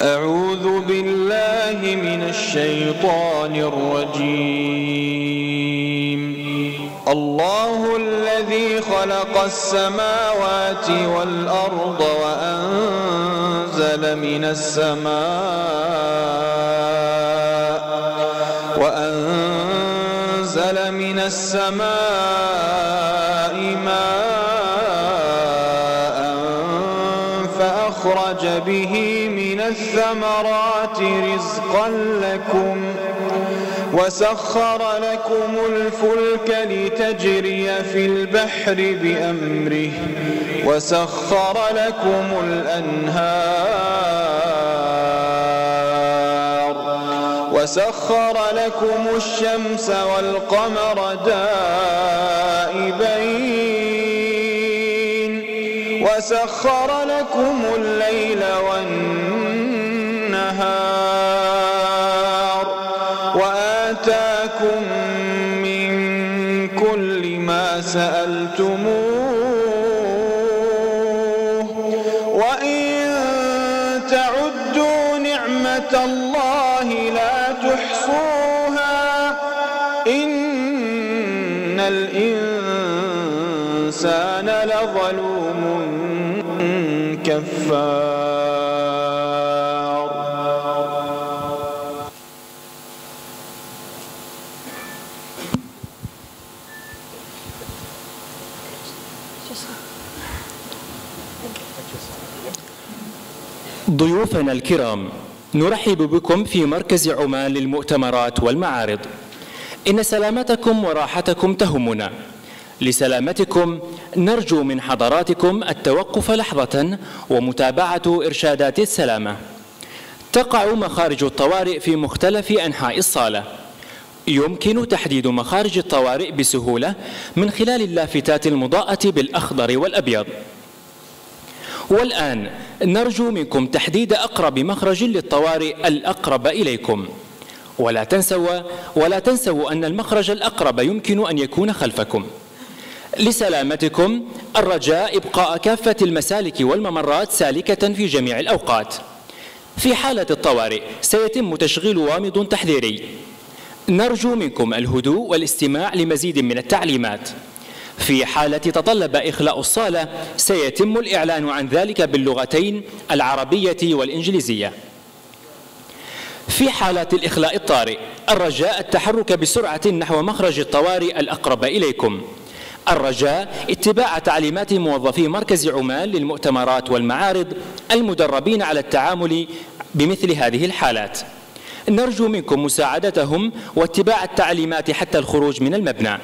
أعوذ بالله من الشيطان الرجيم. الله الذي خلق السماوات والأرض وأنزل من السماء ماء فأخرج به من الثمرات رزقا لكم وسخر لكم الفلك لتجري في البحر بأمره وسخر لكم الأنهار وسخر لكم الشمس والقمر دائبين وسخر لكم الليل والنهار وآتاكم من كل ما سألتموه وإن تعدوا نعمة الله لا تحصوها إن الإنسان لظلوم كفار. ضيوفنا الكرام، نرحب بكم في مركز عمان للمؤتمرات والمعارض. إن سلامتكم وراحتكم تهمنا. لسلامتكم نرجو من حضراتكم التوقف لحظة ومتابعة إرشادات السلامة. تقع مخارج الطوارئ في مختلف أنحاء الصالة. يمكن تحديد مخارج الطوارئ بسهولة من خلال اللافتات المضاءة بالأخضر والأبيض. والآن نرجو منكم تحديد أقرب مخرج للطوارئ الأقرب إليكم. ولا تنسوا أن المخرج الأقرب يمكن أن يكون خلفكم. لسلامتكم الرجاء إبقاء كافة المسالك والممرات سالكة في جميع الأوقات. في حالة الطوارئ سيتم تشغيل وامض تحذيري. نرجو منكم الهدوء والاستماع لمزيد من التعليمات. في حالة تطلب إخلاء الصالة سيتم الإعلان عن ذلك باللغتين العربية والإنجليزية. في حالة الإخلاء الطارئ الرجاء التحرك بسرعة نحو مخرج الطوارئ الأقرب إليكم. الرجاء اتباع تعليمات موظفي مركز عمان للمؤتمرات والمعارض المدربين على التعامل بمثل هذه الحالات. نرجو منكم مساعدتهم واتباع التعليمات حتى الخروج من المبنى.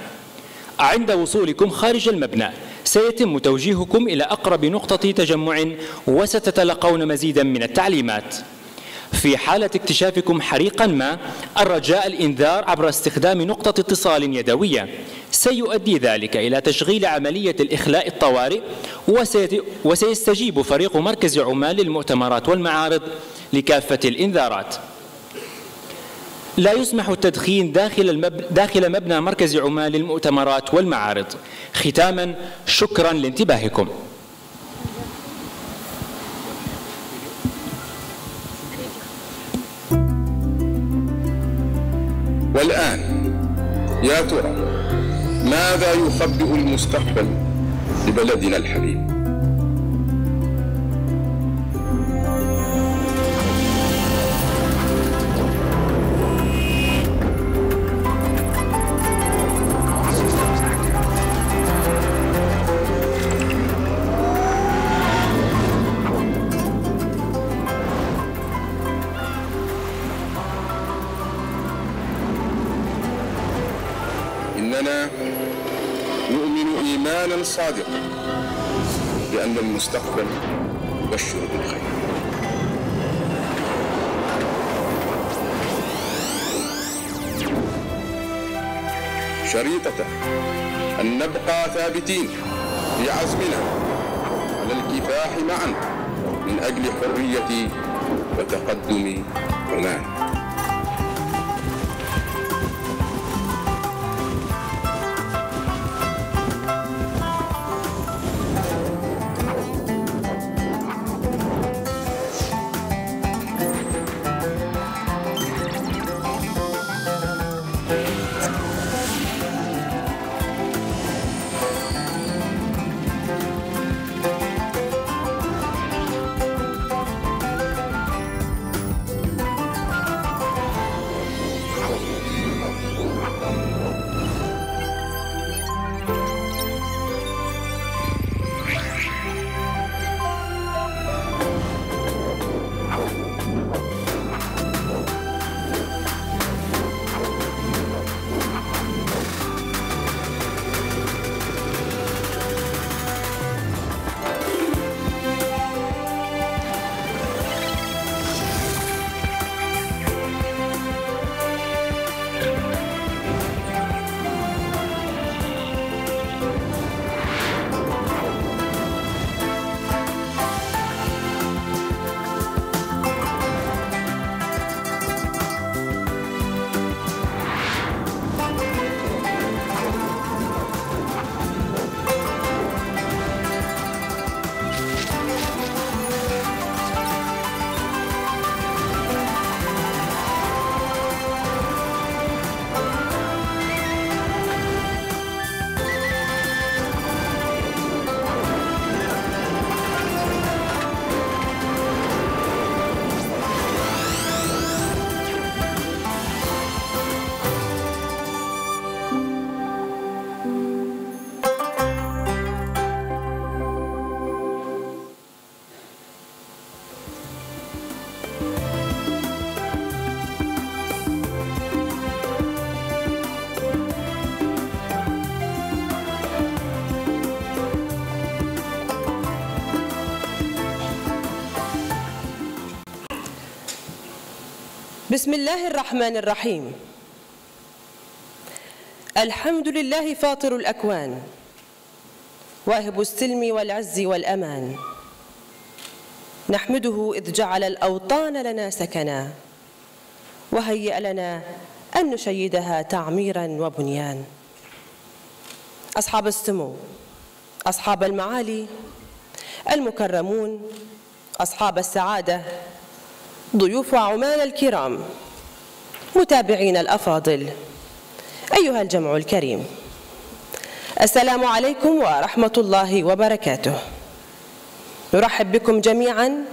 عند وصولكم خارج المبنى سيتم توجيهكم إلى أقرب نقطة تجمع وستتلقون مزيدا من التعليمات. في حالة اكتشافكم حريقا ما الرجاء الإنذار عبر استخدام نقطة اتصال يدوية. سيؤدي ذلك إلى تشغيل عملية الإخلاء الطوارئ وسيستجيب فريق مركز عمان للمؤتمرات والمعارض لكافة الإنذارات. لا يسمح التدخين داخل مبنى مركز عمان للمؤتمرات والمعارض. ختاما شكرا لانتباهكم. والآن يا ترى ماذا يخبئ المستقبل لبلدنا الحبيب؟ إننا نؤمن إيمانا صادقا بأن المستقبل يبشر بالخير. شريطة أن نبقى ثابتين في عزمنا على الكفاح معا من أجل حرية وتقدم عمان. بسم الله الرحمن الرحيم. الحمد لله فاطر الأكوان، واهب السلم والعز والأمان، نحمده إذ جعل الأوطان لنا سكنا، وهيأ لنا أن نشيدها تعميرا وبنيان. أصحاب السمو، أصحاب المعالي، المكرمون، أصحاب السعادة، ضيوف عمان الكرام، متابعين الأفاضل، أيها الجمع الكريم، السلام عليكم ورحمة الله وبركاته. نرحب بكم جميعا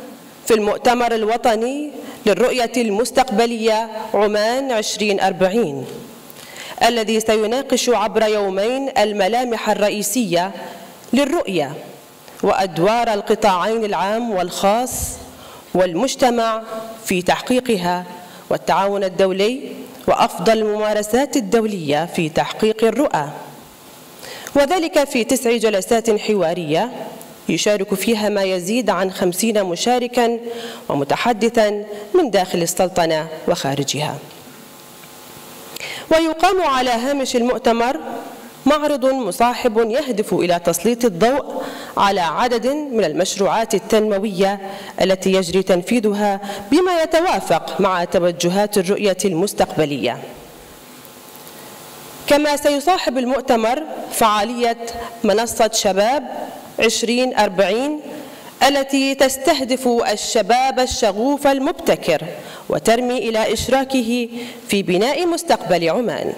في المؤتمر الوطني للرؤية المستقبلية عمان 2040، الذي سيناقش عبر يومين الملامح الرئيسية للرؤية وأدوار القطاعين العام والخاص والمجتمع في تحقيقها، والتعاون الدولي وأفضل الممارسات الدولية في تحقيق الرؤى، وذلك في 9 جلسات حوارية يشارك فيها ما يزيد عن 50 مشاركاً ومتحدثاً من داخل السلطنة وخارجها. ويقام على هامش المؤتمر معرض مصاحب يهدف إلى تسليط الضوء على عدد من المشروعات التنموية التي يجري تنفيذها بما يتوافق مع توجهات الرؤية المستقبلية. كما سيصاحب المؤتمر فعالية منصة شباب 2040 التي تستهدف الشباب الشغوف المبتكر وترمي إلى إشراكه في بناء مستقبل عمان.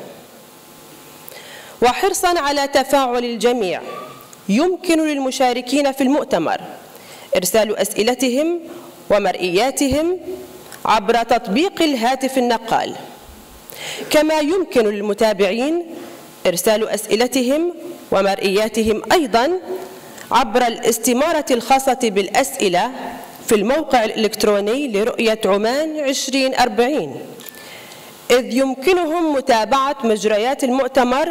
وحرصاً على تفاعل الجميع، يمكن للمشاركين في المؤتمر إرسال أسئلتهم ومرئياتهم عبر تطبيق الهاتف النقال، كما يمكن للمتابعين إرسال أسئلتهم ومرئياتهم أيضاً عبر الاستمارة الخاصة بالأسئلة في الموقع الإلكتروني لرؤية عمان 2040، إذ يمكنهم متابعة مجريات المؤتمر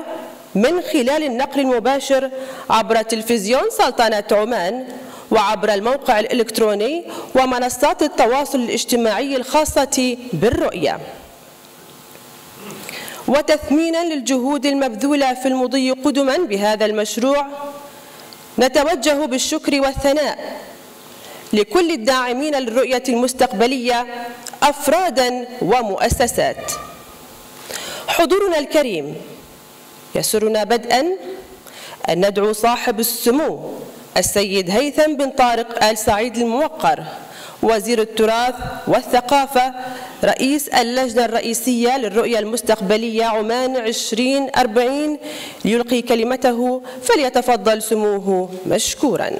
من خلال النقل المباشر عبر تلفزيون سلطنة عمان وعبر الموقع الإلكتروني ومنصات التواصل الاجتماعي الخاصة بالرؤية. وتثميناً للجهود المبذولة في المضي قدماً بهذا المشروع، نتوجه بالشكر والثناء لكل الداعمين للرؤية المستقبلية أفراداً ومؤسسات. حضورنا الكريم، يسرنا بدءاً أن ندعو صاحب السمو السيد هيثم بن طارق آل سعيد الموقر، وزير التراث والثقافة، رئيس اللجنة الرئيسية للرؤية المستقبلية عمان 2040 ليلقي كلمته، فليتفضل سموه مشكوراً.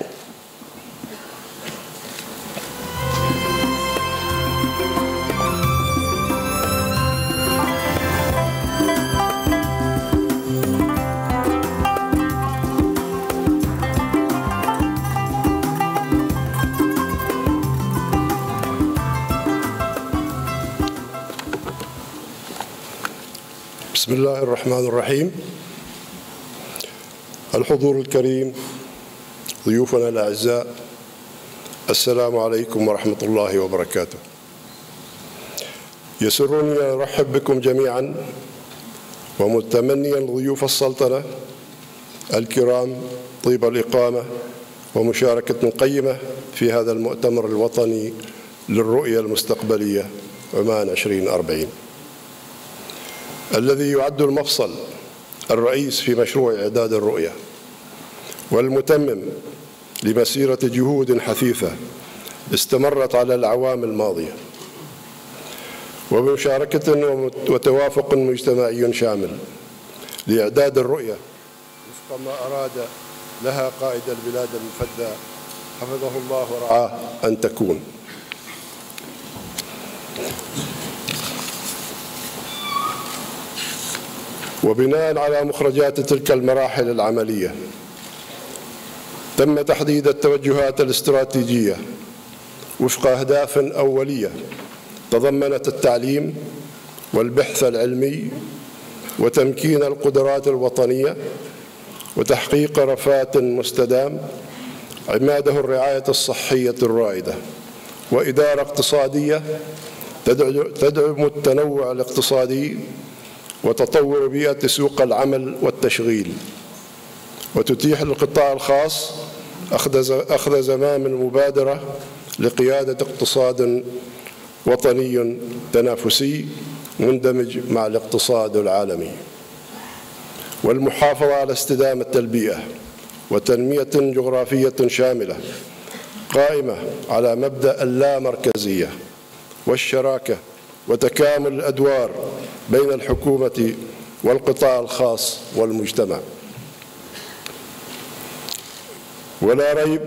بسم الله الرحمن الرحيم. الحضور الكريم، ضيوفنا الأعزاء، السلام عليكم ورحمة الله وبركاته. يسرني أن أرحب بكم جميعا، ومتمنيا ضيوف السلطنة الكرام طيب الإقامة ومشاركة قيمة في هذا المؤتمر الوطني للرؤية المستقبلية عمان 2040، الذي يعد المفصل الرئيس في مشروع إعداد الرؤية والمتمم لمسيرة جهود حثيثة استمرت على الأعوام الماضية، وبمشاركة وتوافق مجتمعي شامل لإعداد الرؤية وفق ما أراد لها قائد البلاد المفدى حفظه الله ورعاه أن تكون. وبناء على مخرجات تلك المراحل العملية تم تحديد التوجهات الاستراتيجية وفق أهداف أولية تضمنت التعليم والبحث العلمي وتمكين القدرات الوطنية وتحقيق رفاه مستدام، عماده الرعاية الصحية الرائدة، وإدارة اقتصادية تدعم التنوع الاقتصادي وتطور بيئة سوق العمل والتشغيل، وتتيح للقطاع الخاص أخذ زمام المبادرة لقيادة اقتصاد وطني تنافسي مندمج مع الاقتصاد العالمي، والمحافظة على استدامة البيئة وتنمية جغرافية شاملة قائمة على مبدأ اللامركزية والشراكة وتكامل الأدوار بين الحكومة والقطاع الخاص والمجتمع. ولا ريب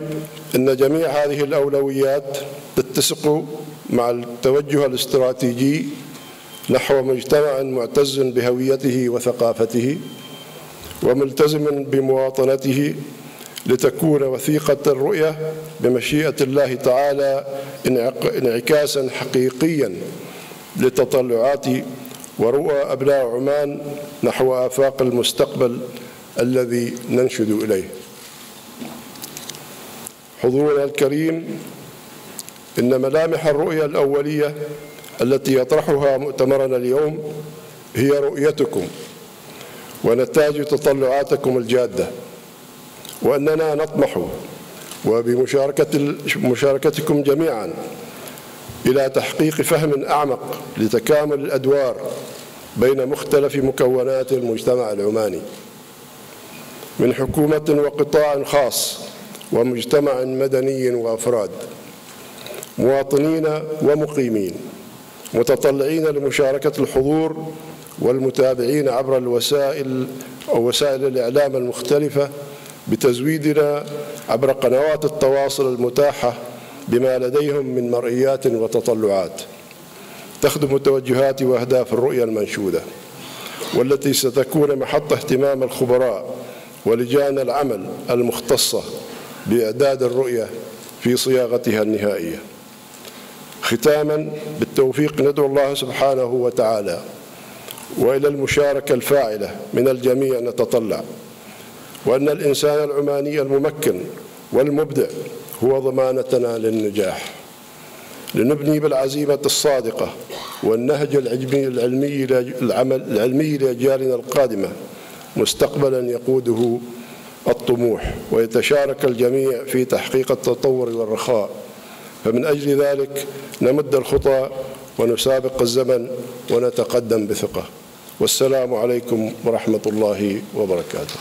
أن جميع هذه الأولويات تتسق مع التوجه الاستراتيجي نحو مجتمع معتز بهويته وثقافته وملتزم بمواطنته لتكون وثيقة الرؤية بمشيئة الله تعالى انعكاسا حقيقيا لتطلعات ورؤى أبناء عمان نحو آفاق المستقبل الذي ننشد إليه. حضورنا الكريم، إن ملامح الرؤية الأولية التي يطرحها مؤتمرنا اليوم هي رؤيتكم ونتاج تطلعاتكم الجادة، وأننا نطمح وبمشاركتكم جميعا إلى تحقيق فهم أعمق لتكامل الأدوار بين مختلف مكونات المجتمع العماني من حكومة وقطاع خاص ومجتمع مدني وأفراد، مواطنين ومقيمين، متطلعين لمشاركة الحضور والمتابعين عبر وسائل الإعلام المختلفة بتزويدنا عبر قنوات التواصل المتاحة بما لديهم من مرئيات وتطلعات تخدم توجهات وأهداف الرؤية المنشودة، والتي ستكون محط اهتمام الخبراء ولجان العمل المختصة بإعداد الرؤية في صياغتها النهائية. ختاما بالتوفيق ندعو الله سبحانه وتعالى وإلى المشاركة الفاعلة من الجميع نتطلع، وأن الإنسان العماني الممكن والمبدع هو ضمانتنا للنجاح، لنبني بالعزيمة الصادقة والنهج العلمي لأجيالنا القادمة مستقبلا يقوده الطموح، ويتشارك الجميع في تحقيق التطور والرخاء. فمن أجل ذلك نمد الخطى ونسابق الزمن ونتقدم بثقة. والسلام عليكم ورحمة الله وبركاته.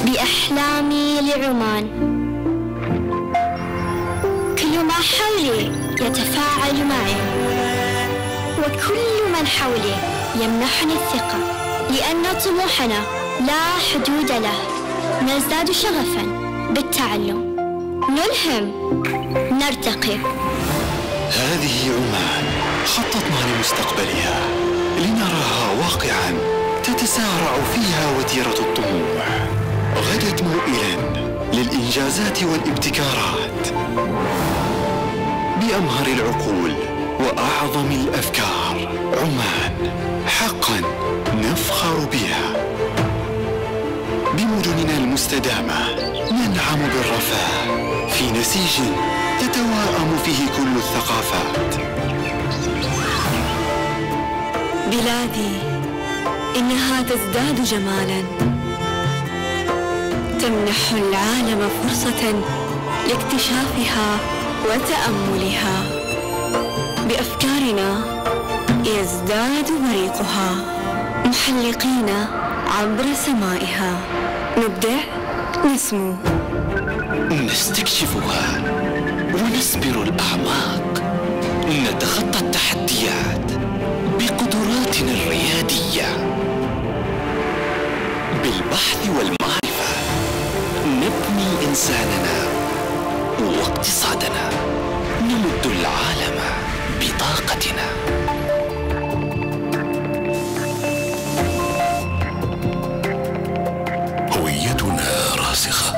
بأحلامي لعمان، كل ما حولي يتفاعل معي، وكل من حولي يمنحني الثقة، لأن طموحنا لا حدود له. نزداد شغفا بالتعلم، نلهم، نرتقي. هذه عمان خططنا لمستقبلها لنراها واقعا تتسارع فيها وتيرة الطموح، غدت موئلا للإنجازات والابتكارات بأمهر العقول وأعظم الأفكار. عمان حقا نفخر بها. حياتنا المستدامة ننعم بالرفاه في نسيج تتواءم فيه كل الثقافات. بلادي إنها تزداد جمالا، تمنح العالم فرصة لاكتشافها وتأملها. بأفكارنا يزداد بريقها، محلقين عبر سمائها، نبدع، نسمو، نستكشفها ونسبر الأعماق، نتخطى التحديات بقدراتنا الريادية. بالبحث والمعرفة نبني إنساننا واقتصادنا، نمد العالم بطاقتنا. هويتنا راسخة،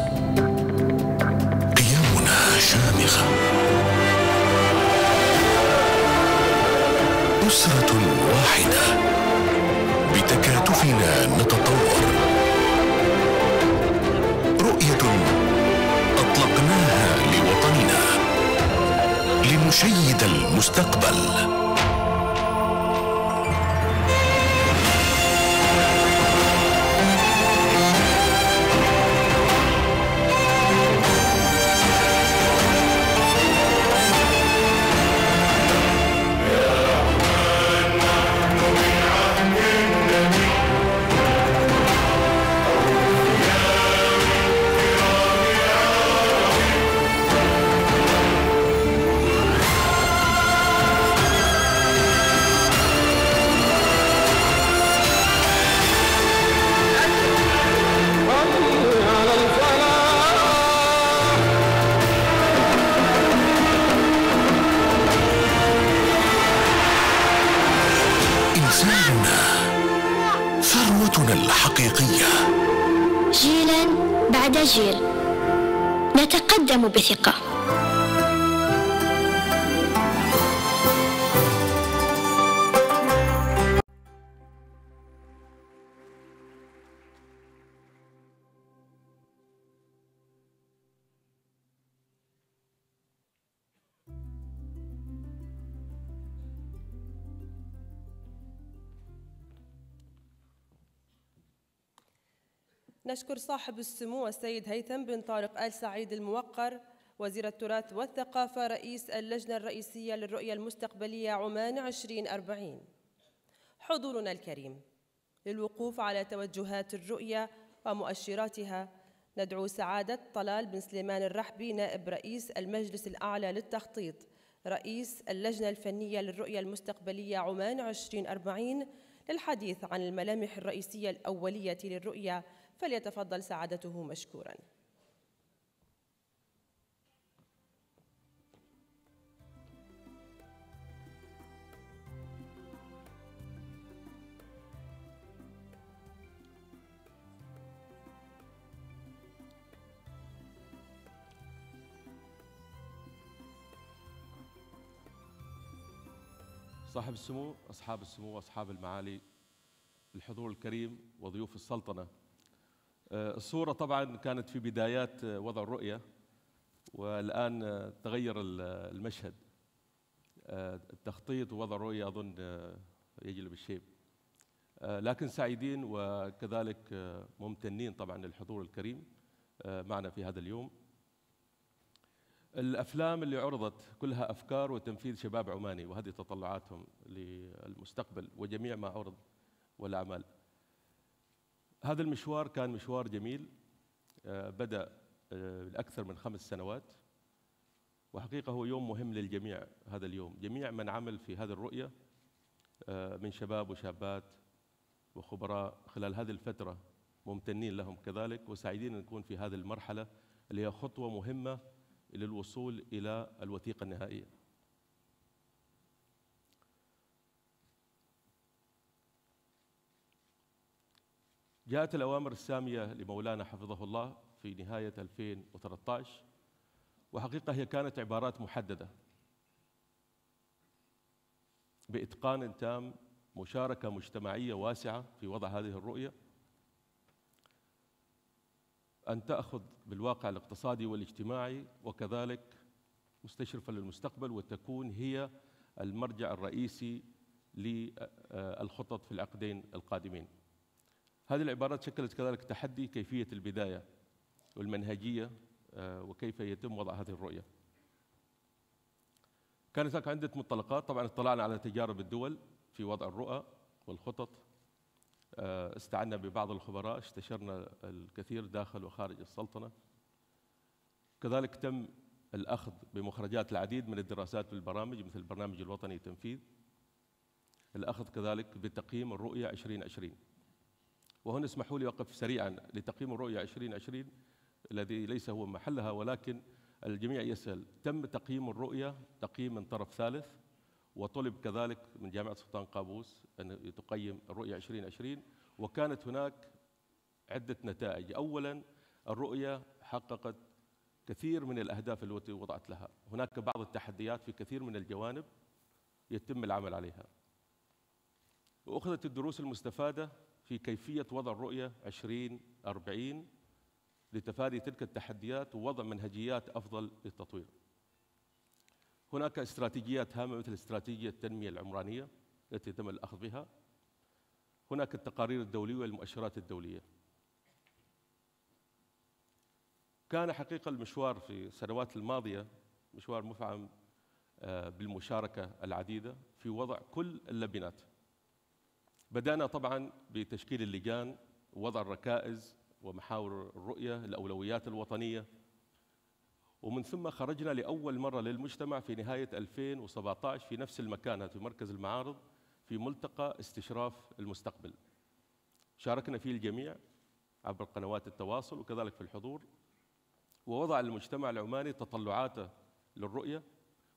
قيمنا شامخة، أسرة واحدة بتكاتفنا نتطور. رؤية أطلقناها لوطننا لنشيد المستقبل. ثروتنا الحقيقية. جيلا بعد جيل نتقدم بثقة. نشكر صاحب السمو السيد هيثم بن طارق آل سعيد الموقر وزير التراث والثقافة رئيس اللجنة الرئيسية للرؤية المستقبلية عمان 2040. حضورنا الكريم، للوقوف على توجهات الرؤية ومؤشراتها ندعو سعادة طلال بن سليمان الرحبي نائب رئيس المجلس الأعلى للتخطيط رئيس اللجنة الفنية للرؤية المستقبلية عمان 2040 للحديث عن الملامح الرئيسية الأولية للرؤية، فليتفضل سعادته مشكوراً. صاحب السمو، أصحاب السمو، أصحاب المعالي، الحضور الكريم وضيوف السلطنة. الصورة طبعا كانت في بدايات وضع الرؤية، والآن تغير المشهد. التخطيط ووضع الرؤية أظن يجلب الشيب، لكن سعيدين وكذلك ممتنين طبعا للحضور الكريم معنا في هذا اليوم. الأفلام اللي عرضت كلها أفكار وتنفيذ شباب عماني، وهذه تطلعاتهم للمستقبل وجميع ما عرض والأعمال. هذا المشوار كان مشوار جميل، بدأ لأكثر من 5 سنوات، وحقيقة هو يوم مهم للجميع. هذا اليوم جميع من عمل في هذه الرؤية من شباب وشابات وخبراء خلال هذه الفترة ممتنين لهم كذلك، وسعيدين أن نكون في هذه المرحلة اللي هي خطوة مهمة للوصول إلى الوثيقة النهائية. جاءت الأوامر السامية لمولانا حفظه الله في نهاية 2013، وحقيقة هي كانت عبارات محددة بإتقان تام، مشاركة مجتمعية واسعة في وضع هذه الرؤية. أن تأخذ بالواقع الاقتصادي والاجتماعي وكذلك مستشرفة للمستقبل، وتكون هي المرجع الرئيسي للخطط في العقدين القادمين. هذه العبارات شكلت كذلك تحدي كيفية البداية والمنهجية وكيف يتم وضع هذه الرؤية. كانت هناك عدة مطلقات، طبعا اطلعنا على تجارب الدول في وضع الرؤى والخطط، استعنا ببعض الخبراء، استشرنا الكثير داخل وخارج السلطنة. كذلك تم الأخذ بمخرجات العديد من الدراسات والبرامج مثل البرنامج الوطني تنفيذ، الأخذ كذلك بتقييم الرؤية 2020. وهنا اسمحوا لي أوقف سريعا لتقييم الرؤية 2020 الذي ليس هو محلها، ولكن الجميع يسأل تم تقييم الرؤية تقييم من طرف ثالث، وطلب كذلك من جامعة سلطان قابوس أن تقيم الرؤية 2020، وكانت هناك عدة نتائج. أولا الرؤية حققت كثير من الأهداف التي وضعت لها، هناك بعض التحديات في كثير من الجوانب يتم العمل عليها، وأخذت الدروس المستفادة في كيفية وضع الرؤية 2040 لتفادي تلك التحديات ووضع منهجيات أفضل للتطوير. هناك استراتيجيات هامة مثل استراتيجية التنمية العمرانية التي تم الأخذ بها، هناك التقارير الدولية والمؤشرات الدولية. كان حقيقة المشوار في السنوات الماضية مشوار مفعم بالمشاركة العديدة في وضع كل اللبنات. بدأنا طبعا بتشكيل اللجان ووضع الركائز ومحاور الرؤية، الأولويات الوطنية، ومن ثم خرجنا لأول مرة للمجتمع في نهاية 2017 في نفس المكان في مركز المعارض في ملتقى استشراف المستقبل. شاركنا فيه الجميع عبر قنوات التواصل وكذلك في الحضور، ووضع المجتمع العماني تطلعاته للرؤية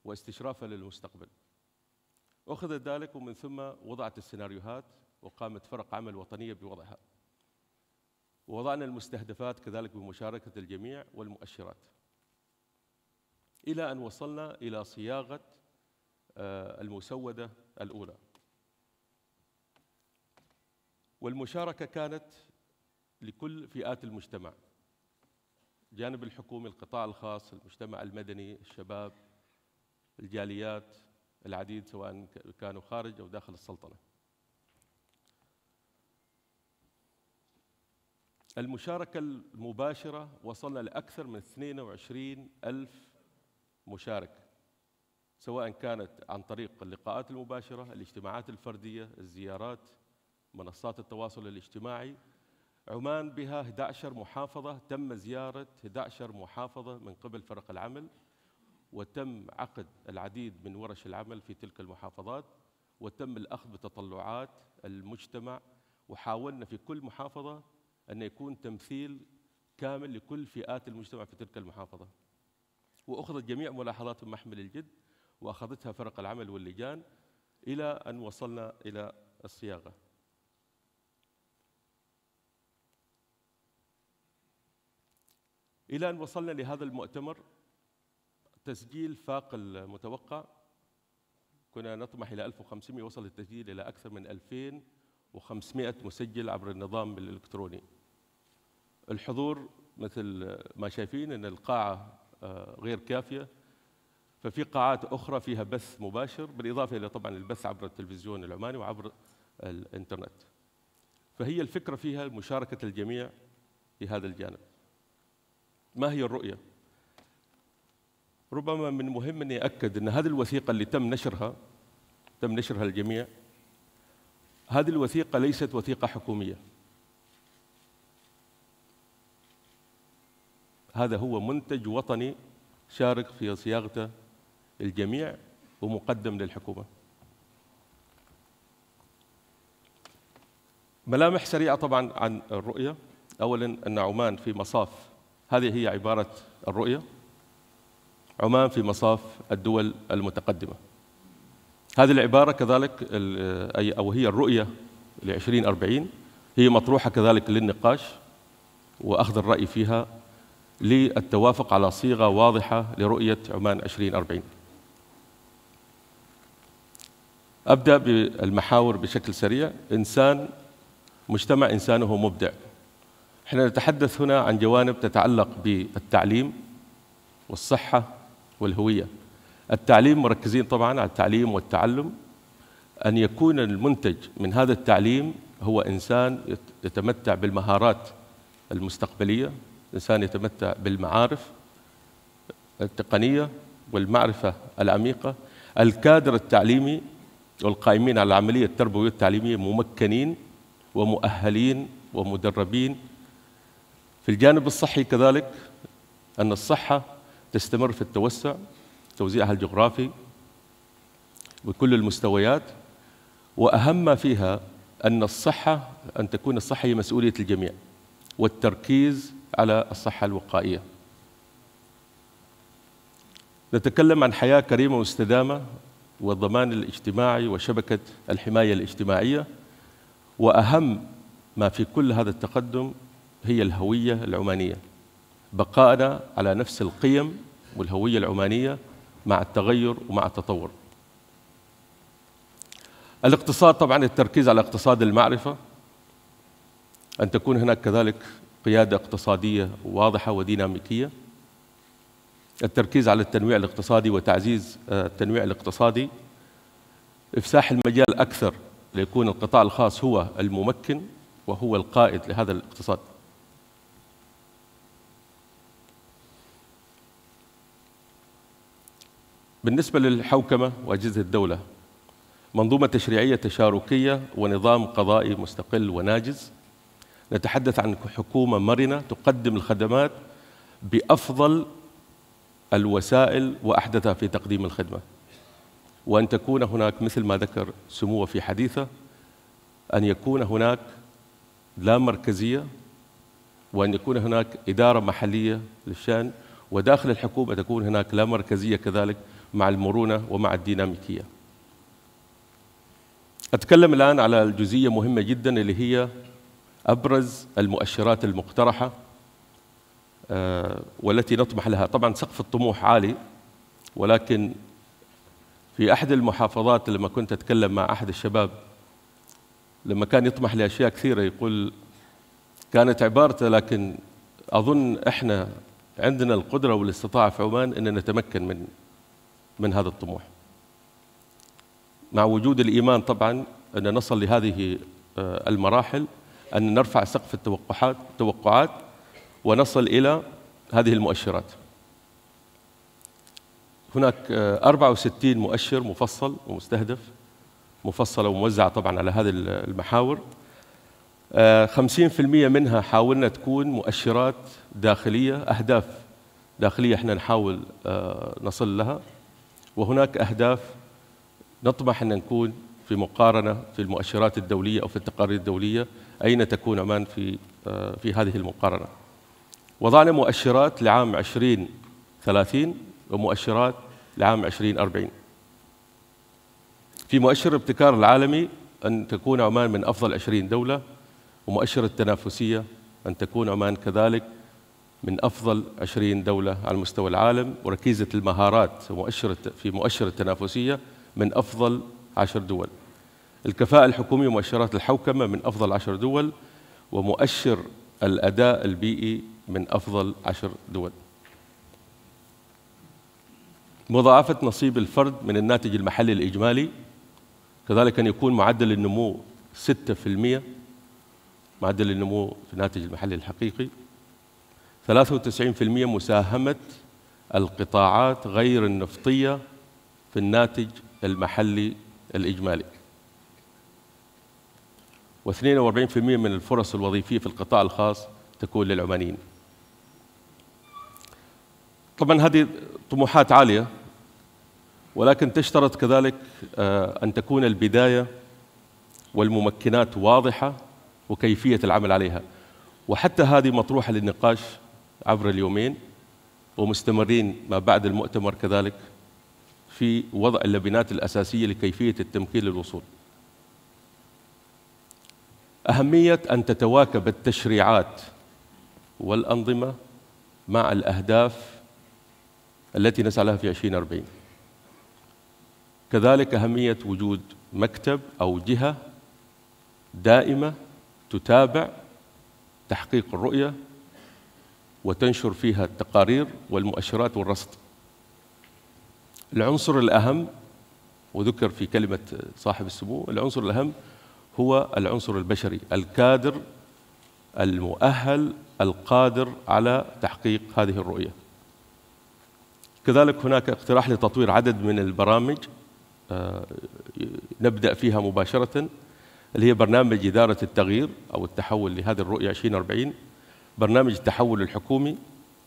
واستشرافه للمستقبل. أخذت ذلك ومن ثم وضعت السيناريوهات وقامت فرق عمل وطنية بوضعها، ووضعنا المستهدفات كذلك بمشاركة الجميع والمؤشرات، إلى أن وصلنا إلى صياغة المسودة الأولى. والمشاركة كانت لكل فئات المجتمع، الجانب الحكومي، القطاع الخاص، المجتمع المدني، الشباب، الجاليات، العديد سواء كانوا خارج أو داخل السلطنة. المشاركة المباشرة وصلنا لأكثر من 22,000 مشارك، سواء كانت عن طريق اللقاءات المباشرة، الاجتماعات الفردية، الزيارات، منصات التواصل الاجتماعي. عمان بها 11 محافظة، تم زيارة 11 محافظة من قبل فرق العمل، وتم عقد العديد من ورش العمل في تلك المحافظات، وتم الأخذ بتطلعات المجتمع، وحاولنا في كل محافظة أن يكون تمثيل كامل لكل فئات المجتمع في تلك المحافظة. وأخذت جميع ملاحظات محمل الجد وأخذتها فرق العمل واللجان إلى أن وصلنا إلى الصياغة. إلى أن وصلنا لهذا المؤتمر، تسجيل فاق المتوقع، كنا نطمح إلى 1500، وصل التسجيل إلى أكثر من 2500 مسجل عبر النظام الإلكتروني. الحضور مثل ما شايفين أن القاعة غير كافية، ففي قاعات أخرى فيها بث مباشر، بالإضافة إلى طبعا البث عبر التلفزيون العماني وعبر الإنترنت. فهي الفكرة فيها مشاركة الجميع في هذا الجانب. ما هي الرؤية؟ ربما من المهم أن أكد أن هذه الوثيقة اللي تم نشرها الجميع، هذه الوثيقة ليست وثيقة حكومية، هذا هو منتج وطني شارك في صياغته الجميع ومقدم للحكومة. ملامح سريعة طبعا عن الرؤية. أولا أن عمان في مصاف، هذه هي عبارة الرؤية، عمان في مصاف الدول المتقدمة. هذه العبارة كذلك أو هي الرؤية ل2040 هي مطروحة كذلك للنقاش وأخذ الرأي فيها للتوافق على صيغة واضحة لرؤية عمان 2040. أبدأ بالمحاور بشكل سريع. مجتمع إنسانه مبدع. احنا نتحدث هنا عن جوانب تتعلق بالتعليم والصحة والهوية. التعليم مركزين طبعا على التعليم والتعلم، أن يكون المنتج من هذا التعليم هو إنسان يتمتع بالمهارات المستقبلية، إنسان يتمتع بالمعارف التقنية والمعرفة العميقة. الكادر التعليمي والقائمين على العملية التربوية التعليمية ممكنين ومؤهلين ومدربين. في الجانب الصحي كذلك، أن الصحة تستمر في التوسع، توزيعها الجغرافي بكل المستويات، وأهم ما فيها أن الصحة، أن تكون الصحة هي مسؤولية الجميع، والتركيز على الصحة الوقائية. نتكلم عن حياة كريمة مستدامة والضمان الاجتماعي وشبكة الحماية الاجتماعية، وأهم ما في كل هذا التقدم هي الهوية العمانية، بقائنا على نفس القيم والهوية العمانية مع التغير ومع التطور. الاقتصاد طبعا، التركيز على اقتصاد المعرفة، أن تكون هناك كذلك قيادة اقتصادية واضحة وديناميكية. التركيز على التنويع الاقتصادي وتعزيز التنويع الاقتصادي، إفساح المجال أكثر ليكون القطاع الخاص هو الممكن وهو القائد لهذا الاقتصاد. بالنسبة للحوكمة وأجهزة الدولة، منظومة تشريعية تشاركية ونظام قضائي مستقل وناجز. نتحدث عن حكومة مرنة تقدم الخدمات بأفضل الوسائل وأحدثها في تقديم الخدمة، وأن تكون هناك مثل ما ذكر سموه في حديثه، أن يكون هناك لا مركزية، وأن يكون هناك إدارة محلية للشأن، وداخل الحكومة تكون هناك لا مركزية كذلك مع المرونة ومع الديناميكية. أتكلم الآن على الجزئية مهمة جدا اللي هي أبرز المؤشرات المقترحة والتي نطمح لها. طبعا سقف الطموح عالي، ولكن في أحد المحافظات لما كنت أتكلم مع أحد الشباب لما كان يطمح لأشياء كثيرة، يقول كانت عبارته، لكن أظن إحنا عندنا القدرة والاستطاعة في عمان أن نتمكن من هذا الطموح، مع وجود الإيمان طبعا أن نصل لهذه المراحل، أن نرفع سقف التوقعات ونصل إلى هذه المؤشرات. هناك 64 مؤشر مفصل ومستهدف، مفصلة وموزعة طبعا على هذه المحاور. 50% منها حاولنا تكون مؤشرات داخلية، أهداف داخلية احنا نحاول نصل لها، وهناك أهداف نطمح أن نكون في مقارنة في المؤشرات الدولية أو في التقارير الدولية أين تكون عمان في هذه المقارنة. وضعنا مؤشرات لعام 2030 ومؤشرات لعام 2040. في مؤشر الابتكار العالمي أن تكون عمان من أفضل 20 دولة، ومؤشر التنافسية أن تكون عمان كذلك من أفضل 20 دولة على مستوى العالم، وركيزة المهارات في مؤشر التنافسية من أفضل 10 دول. الكفاءة الحكومية ومؤشرات الحوكمة من أفضل 10 دول، ومؤشر الأداء البيئي من أفضل 10 دول. مضاعفة نصيب الفرد من الناتج المحلي الإجمالي، كذلك أن يكون معدل النمو 6%، معدل النمو في الناتج المحلي الحقيقي. 93% مساهمة القطاعات غير النفطية في الناتج المحلي الإجمالي. و42% من الفرص الوظيفية في القطاع الخاص تكون للعمانيين. طبعا هذه طموحات عالية، ولكن تشترط كذلك أن تكون البداية والممكنات واضحة وكيفية العمل عليها، وحتى هذه مطروحة للنقاش عبر اليومين، ومستمرين ما بعد المؤتمر كذلك في وضع اللبنات الأساسية لكيفية التمكين للوصول. أهمية أن تتواكب التشريعات والأنظمة مع الأهداف التي نسعى لها في 2040. كذلك أهمية وجود مكتب أو جهة دائمة تتابع تحقيق الرؤية وتنشر فيها التقارير والمؤشرات والرصد. العنصر الأهم، وذكر في كلمة صاحب السمو، العنصر الأهم هو العنصر البشري، الكادر المؤهل القادر على تحقيق هذه الرؤية. كذلك هناك اقتراح لتطوير عدد من البرامج نبدأ فيها مباشرة، اللي هي برنامج إدارة التغيير أو التحول لهذه الرؤية 2040، برنامج التحول الحكومي،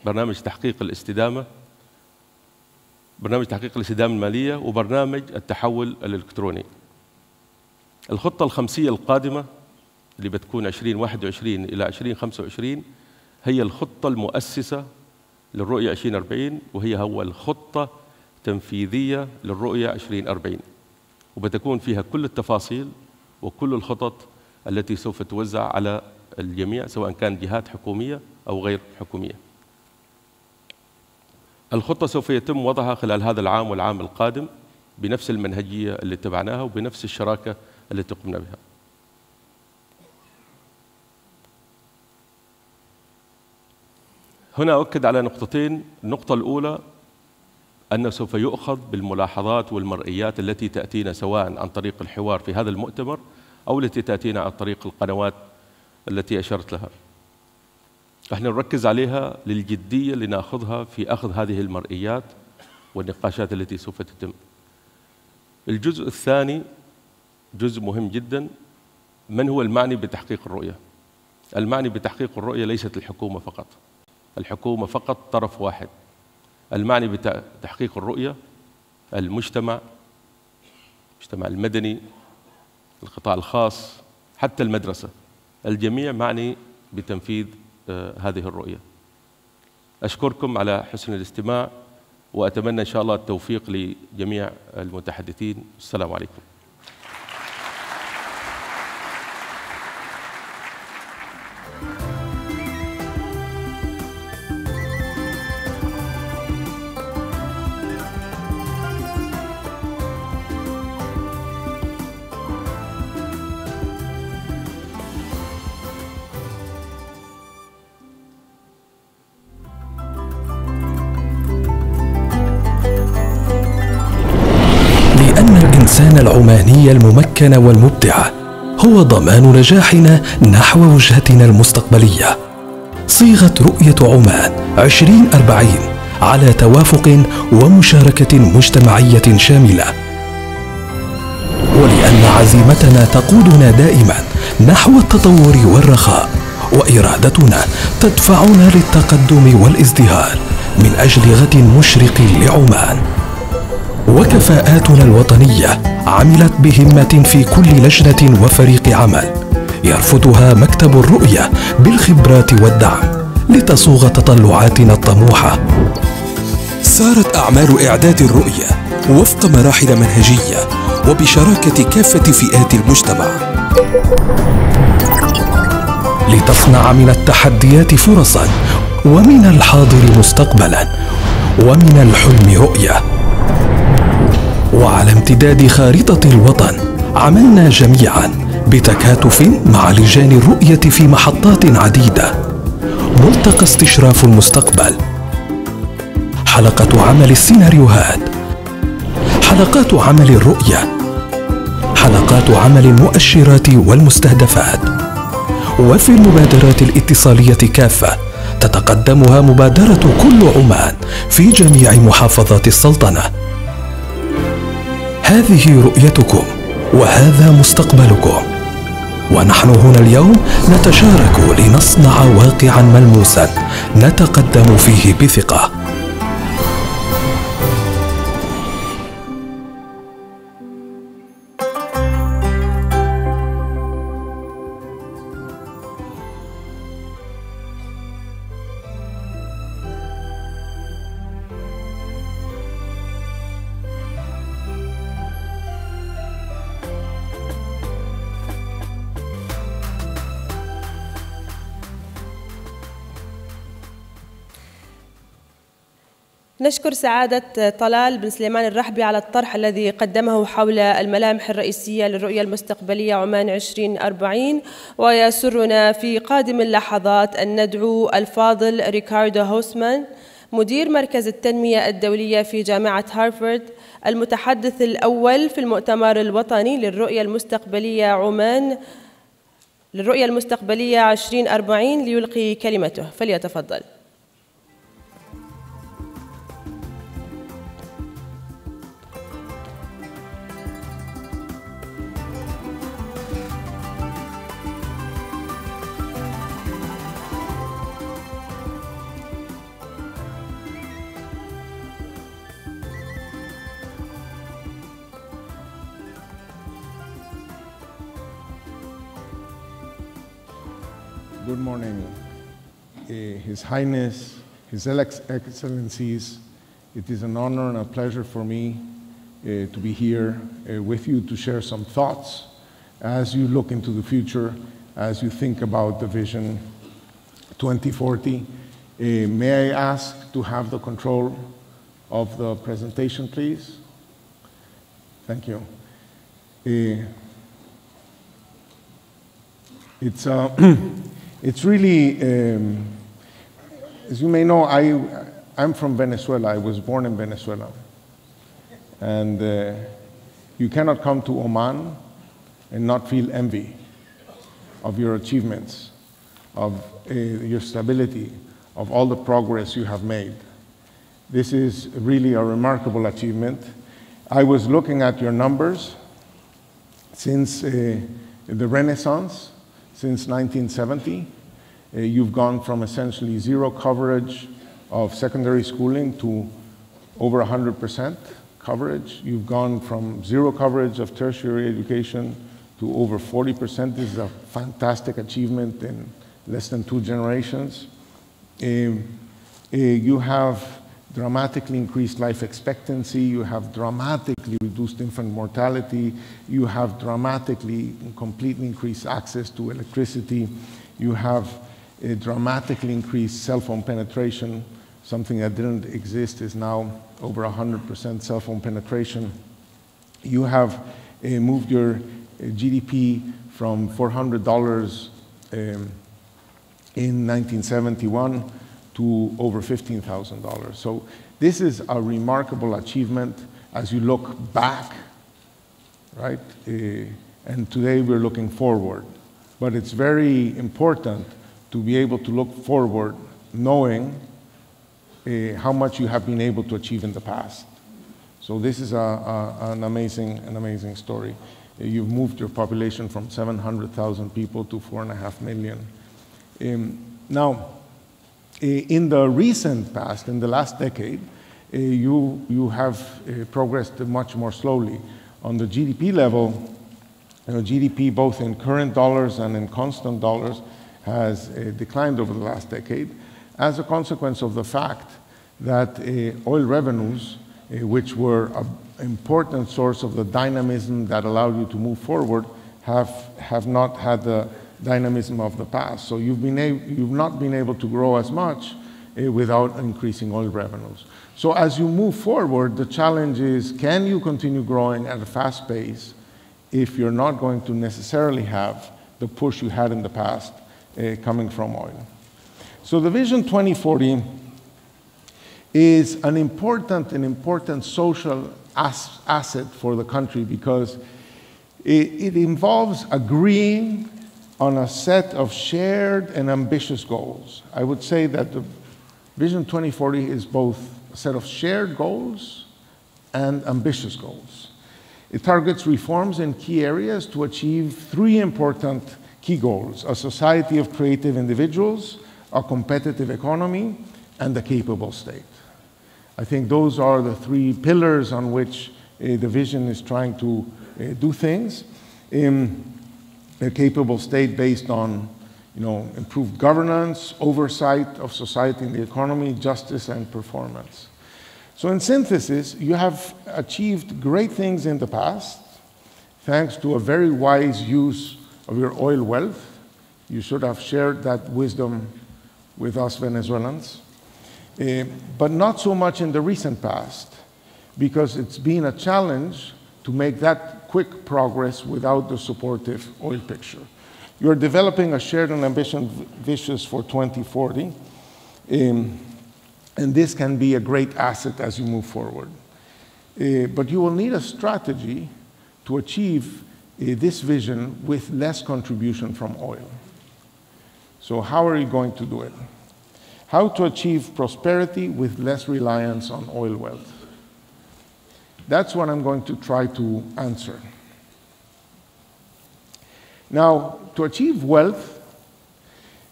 برنامج تحقيق الاستدامة، برنامج تحقيق الاستدامة المالية، وبرنامج التحول الإلكتروني. الخطة الخمسية القادمة اللي بتكون 2021 إلى 2025 هي الخطة المؤسسة للرؤية 2040، وهي أول خطة تنفيذية للرؤية 2040، وبتكون فيها كل التفاصيل وكل الخطط التي سوف توزع على الجميع، سواء كان جهات حكومية أو غير حكومية. الخطة سوف يتم وضعها خلال هذا العام والعام القادم بنفس المنهجية اللي اتبعناها وبنفس الشراكة التي قمنا بها. هنا أؤكد على نقطتين. النقطة الأولى أنه سوف يؤخذ بالملاحظات والمرئيات التي تأتينا سواء عن طريق الحوار في هذا المؤتمر أو التي تأتينا عن طريق القنوات التي أشرت لها. احنا نركز عليها للجدية اللي نأخذها في أخذ هذه المرئيات والنقاشات التي سوف تتم. الجزء الثاني جزء مهم جدا. من هو المعني بتحقيق الرؤية؟ المعني بتحقيق الرؤية ليست الحكومة فقط. الحكومة فقط طرف واحد. المعني بتحقيق الرؤية المجتمع المدني، القطاع الخاص، حتى المدرسة، الجميع معني بتنفيذ هذه الرؤية. أشكركم على حسن الاستماع، وأتمنى إن شاء الله التوفيق لجميع المتحدثين. السلام عليكم. لأن الإنسان العماني الممكن والمبدع هو ضمان نجاحنا نحو وجهتنا المستقبلية. صيغة رؤية عمان 2040 على توافق ومشاركة مجتمعية شاملة، ولأن عزيمتنا تقودنا دائما نحو التطور والرخاء، وإرادتنا تدفعنا للتقدم والازدهار من أجل غد مشرق لعمان. وكفاءاتنا الوطنية عملت بهمة في كل لجنة وفريق عمل يرفضها مكتب الرؤية بالخبرات والدعم لتصوغ تطلعاتنا الطموحة. سارت أعمال إعداد الرؤية وفق مراحل منهجية وبشراكة كافة فئات المجتمع، لتصنع من التحديات فرصا، ومن الحاضر مستقبلا، ومن الحلم رؤية. وعلى امتداد خارطة الوطن عملنا جميعا بتكاتف مع لجان الرؤية في محطات عديدة: ملتقى استشراف المستقبل، حلقة عمل السيناريوهات، حلقات عمل الرؤية، حلقات عمل المؤشرات والمستهدفات. وفي المبادرات الاتصالية كافة تتقدمها مبادرة كل عمان في جميع محافظات السلطنة. هذه رؤيتكم وهذا مستقبلكم، ونحن هنا اليوم نتشارك لنصنع واقعا ملموسا نتقدم فيه بثقة. نشكر سعادة طلال بن سليمان الرحبي على الطرح الذي قدمه حول الملامح الرئيسية للرؤية المستقبلية عمان 2040. ويسرنا في قادم اللحظات أن ندعو الفاضل ريكاردو هوسمان مدير مركز التنمية الدولية في جامعة هارفارد، المتحدث الأول في المؤتمر الوطني للرؤية المستقبلية عمان للرؤية المستقبلية 2040 ليلقي كلمته، فليتفضل. Good morning, His Highness, His Excellencies. It is an honor and a pleasure for me to be here with you to share some thoughts as you look into the future, as you think about the Vision 2040. May I ask to have the control of the presentation, please? Thank you. It's really, as you may know, I'm from Venezuela. I was born in Venezuela. And you cannot come to Oman and not feel envy of your achievements, of your stability, of all the progress you have made. This is really a remarkable achievement. I was looking at your numbers since the Renaissance, since 1970. You've gone from essentially zero coverage of secondary schooling to over 100% coverage. You've gone from zero coverage of tertiary education to over 40%. This is a fantastic achievement in less than 2 generations. You have dramatically increased life expectancy. You have dramatically reduced infant mortality. You have dramatically and completely increased access to electricity. You have dramatically increased cell phone penetration. Something that didn't exist is now over 100% cell phone penetration. You have moved your GDP from $400 in 1971 to over $15,000. So this is a remarkable achievement as you look back, right? And today we're looking forward. But it's very important to be able to look forward knowing how much you have been able to achieve in the past. So this is an amazing story. You've moved your population from 700,000 people to 4.5 million. Now, in the recent past, in the last decade, you have progressed much more slowly. On the GDP level, GDP both in current dollars and in constant dollars has declined over the last decade as a consequence of the fact that oil revenues, which were an important source of the dynamism that allowed you to move forward, have not had the dynamism of the past. So you've not been able to grow as much without increasing oil revenues. So as you move forward, the challenge is, can you continue growing at a fast pace if you're not going to necessarily have the push you had in the past coming from oil? So the Vision 2040 is an important social asset for the country because it involves agreeing on a set of shared and ambitious goals. I would say that the Vision 2040 is both a set of shared goals and ambitious goals. It targets reforms in key areas to achieve 3 important key goals: a society of creative individuals, a competitive economy, and a capable state. I think those are the 3 pillars on which the vision is trying to do things. A capable state based on, improved governance, oversight of society and the economy, justice, and performance. So in synthesis, you have achieved great things in the past, thanks to a very wise use of your oil wealth. You should have shared that wisdom with us Venezuelans. but not so much in the recent past, because it's been a challenge to make that quick progress without the supportive oil picture. You're developing a shared and ambitious vision for 2040, and this can be a great asset as you move forward. But you will need a strategy to achieve this vision with less contribution from oil. So how are you going to do it? How to achieve prosperity with less reliance on oil wealth? That's what I'm going to try to answer. Now, to achieve wealth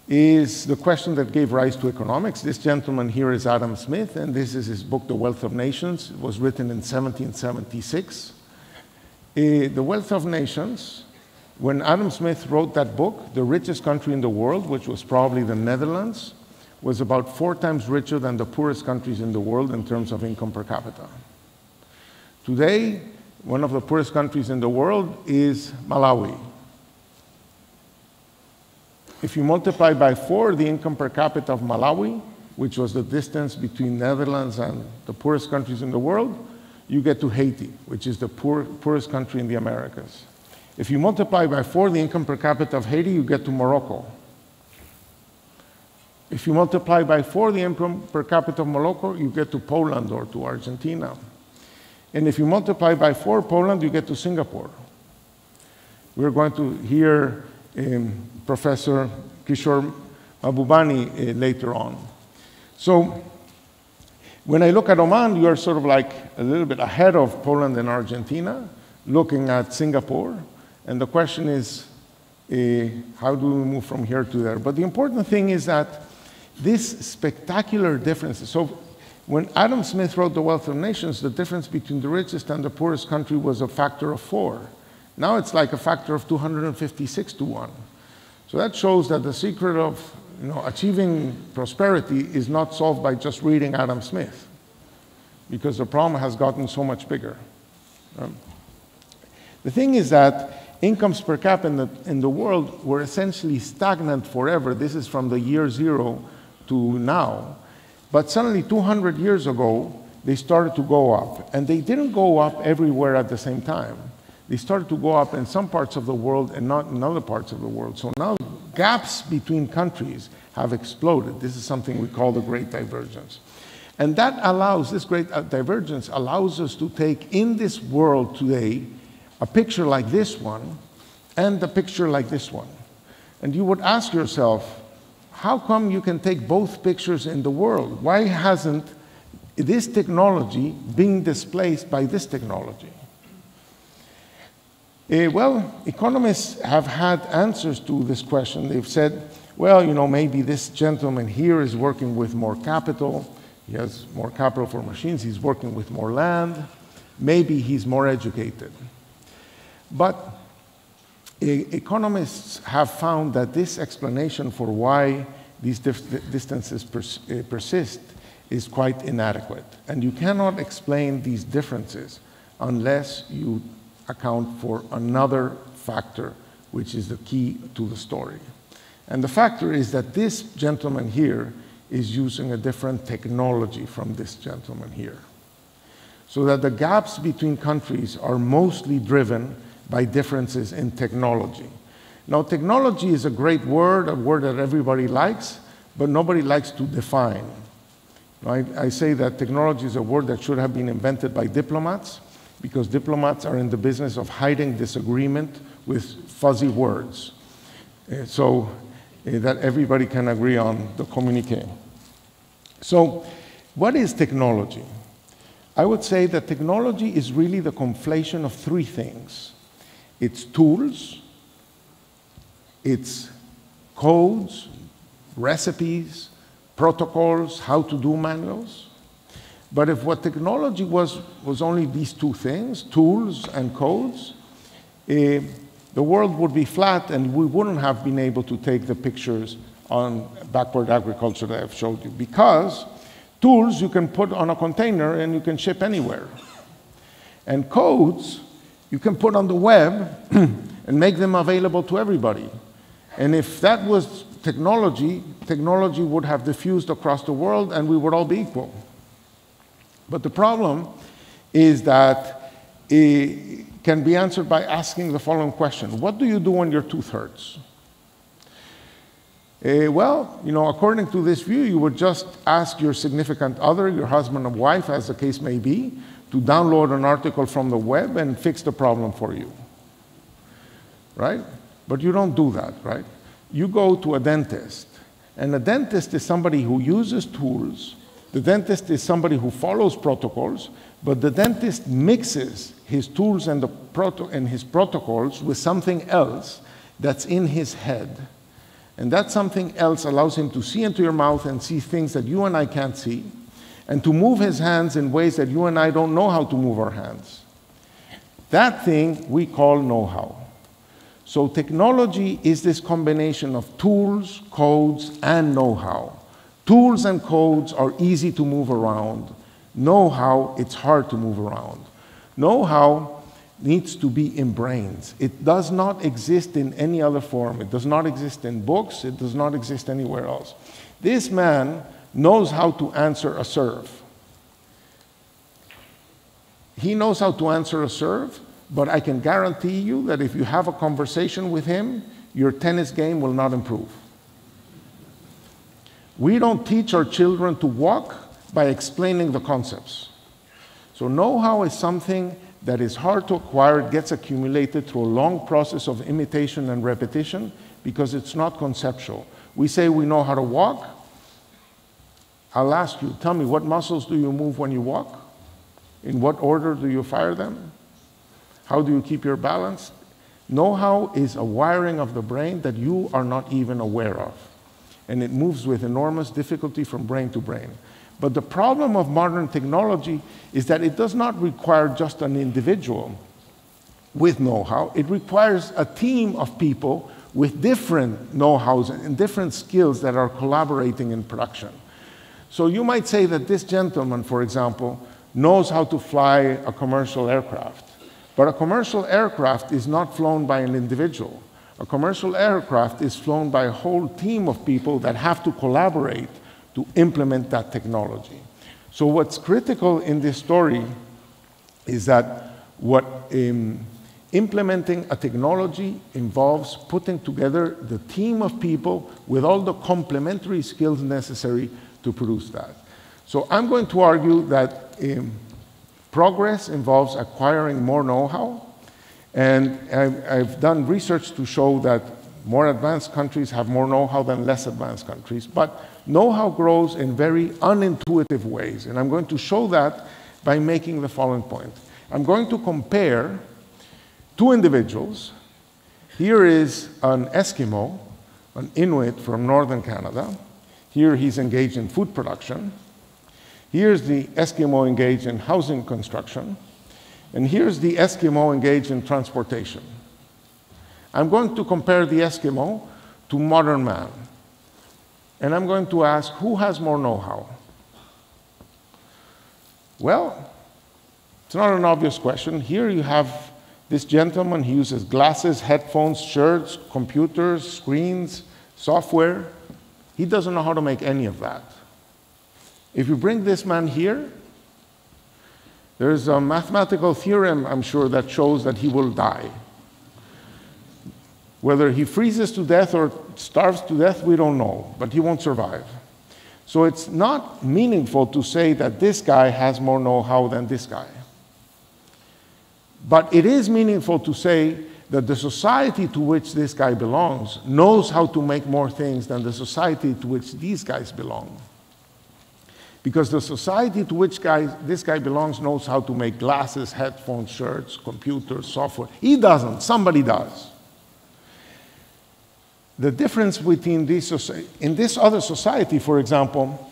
is the question that gave rise to economics. This gentleman here is Adam Smith, and this is his book, The Wealth of Nations. It was written in 1776. The Wealth of Nations, when Adam Smith wrote that book, the richest country in the world, which was probably the Netherlands, was about 4 times richer than the poorest countries in the world in terms of income per capita. Today, one of the poorest countries in the world is Malawi. If you multiply by 4 the income per capita of Malawi, which was the distance between Netherlands and the poorest countries in the world, you get to Haiti, which is the poorest country in the Americas. If you multiply by 4 the income per capita of Haiti, you get to Morocco. If you multiply by 4 the income per capita of Morocco, you get to Poland or to Argentina. And if you multiply by 4 Poland, you get to Singapore. We're going to hear Professor Kishore Mahbubani later on. So when I look at Oman, you are sort of like a little bit ahead of Poland and Argentina, looking at Singapore. And the question is, how do we move from here to there? But the important thing is that this spectacular difference, so when Adam Smith wrote The Wealth of Nations, the difference between the richest and the poorest country was a factor of 4. Now it's like a factor of 256 to 1. So that shows that the secret of achieving prosperity is not solved by just reading Adam Smith, because the problem has gotten so much bigger. The thing is that incomes per capita in the world were essentially stagnant forever. This is from the year 0 to now. But suddenly, 200 years ago, they started to go up. And they didn't go up everywhere at the same time. They started to go up in some parts of the world and not in other parts of the world. So now gaps between countries have exploded. This is something we call the Great Divergence. And that allows, this Great Divergence allows us to take in this world today a picture like this one and a picture like this one. And you would ask yourself, how come you can take both pictures in the world? Why hasn't this technology been displaced by this technology? Well, economists have had answers to this question. They've said, well, maybe this gentleman here is working with more capital. He has more capital for machines. He's working with more land. Maybe he's more educated. But economists have found that this explanation for why these distances persist is quite inadequate. And you cannot explain these differences unless you account for another factor, which is the key to the story. And the factor is that this gentleman here is using a different technology from this gentleman here. So that the gaps between countries are mostly driven by differences in technology. Now, technology is a great word, a word that everybody likes, but nobody likes to define. Right? I say that technology is a word that should have been invented by diplomats, because diplomats are in the business of hiding disagreement with fuzzy words, so that everybody can agree on the communique. So, what is technology? I would say that technology is really the conflation of 3 things. It's tools, it's codes, recipes, protocols, how to do manuals. But if what technology was only these 2 things, tools and codes, the world would be flat and we wouldn't have been able to take the pictures on backward agriculture that I've showed you. Because tools you can put on a container and you can ship anywhere. And codes you can put on the web and make them available to everybody. And if that was technology would have diffused across the world and we would all be equal. But the problem is that it can be answered by asking the following question. What do you do when your tooth hurts? Well, according to this view, you would just ask your significant other, your husband or wife, as the case may be, to download an article from the web and fix the problem for you, right? But you don't do that, right? You go to a dentist, and a dentist is somebody who uses tools. The dentist is somebody who follows protocols, but the dentist mixes his tools and his protocols with something else that's in his head. And that something else allows him to see into your mouth and see things that you and I can't see, and to move his hands in ways that you and I don't know how to move our hands. That thing we call know-how. So technology is this combination of tools, codes, and know-how. Tools and codes are easy to move around. Know-how, it's hard to move around. Know-how needs to be in brains. It does not exist in any other form. It does not exist in books. It does not exist anywhere else. This man knows how to answer a serve. He knows how to answer a serve, but I can guarantee you that if you have a conversation with him, your tennis game will not improve. We don't teach our children to walk by explaining the concepts. So know-how is something that is hard to acquire. It gets accumulated through a long process of imitation and repetition because it's not conceptual. We say we know how to walk. I'll ask you, tell me, what muscles do you move when you walk? In what order do you fire them? How do you keep your balance? Know-how is a wiring of the brain that you are not even aware of. And it moves with enormous difficulty from brain to brain. But the problem of modern technology is that it does not require just an individual with know-how. It requires a team of people with different know-hows and different skills that are collaborating in production. So you might say that this gentleman, for example, knows how to fly a commercial aircraft. But a commercial aircraft is not flown by an individual. A commercial aircraft is flown by a whole team of people that have to collaborate to implement that technology. So what's critical in this story is that implementing a technology involves putting together the team of people with all the complementary skills necessary to produce that. So I'm going to argue that progress involves acquiring more know-how, and I've done research to show that more advanced countries have more know-how than less advanced countries, but know-how grows in very unintuitive ways, and I'm going to show that by making the following point. I'm going to compare two individuals. Here is an Eskimo, an Inuit from northern Canada. Here he's engaged in food production. Here's the Eskimo engaged in housing construction. And here's the Eskimo engaged in transportation. I'm going to compare the Eskimo to modern man. And I'm going to ask, who has more know-how? Well, it's not an obvious question. Here you have this gentleman. He uses glasses, headphones, shirts, computers, screens, software. He doesn't know how to make any of that. If you bring this man here, there's a mathematical theorem, I'm sure, that shows that he will die. Whether he freezes to death or starves to death, we don't know, but he won't survive. So it's not meaningful to say that this guy has more know-how than this guy. But it is meaningful to say that the society to which this guy belongs knows how to make more things than the society to which these guys belong. Because the society to which this guy belongs knows how to make glasses, headphones, shirts, computers, software. He doesn't, somebody does. The difference between in this other society, for example,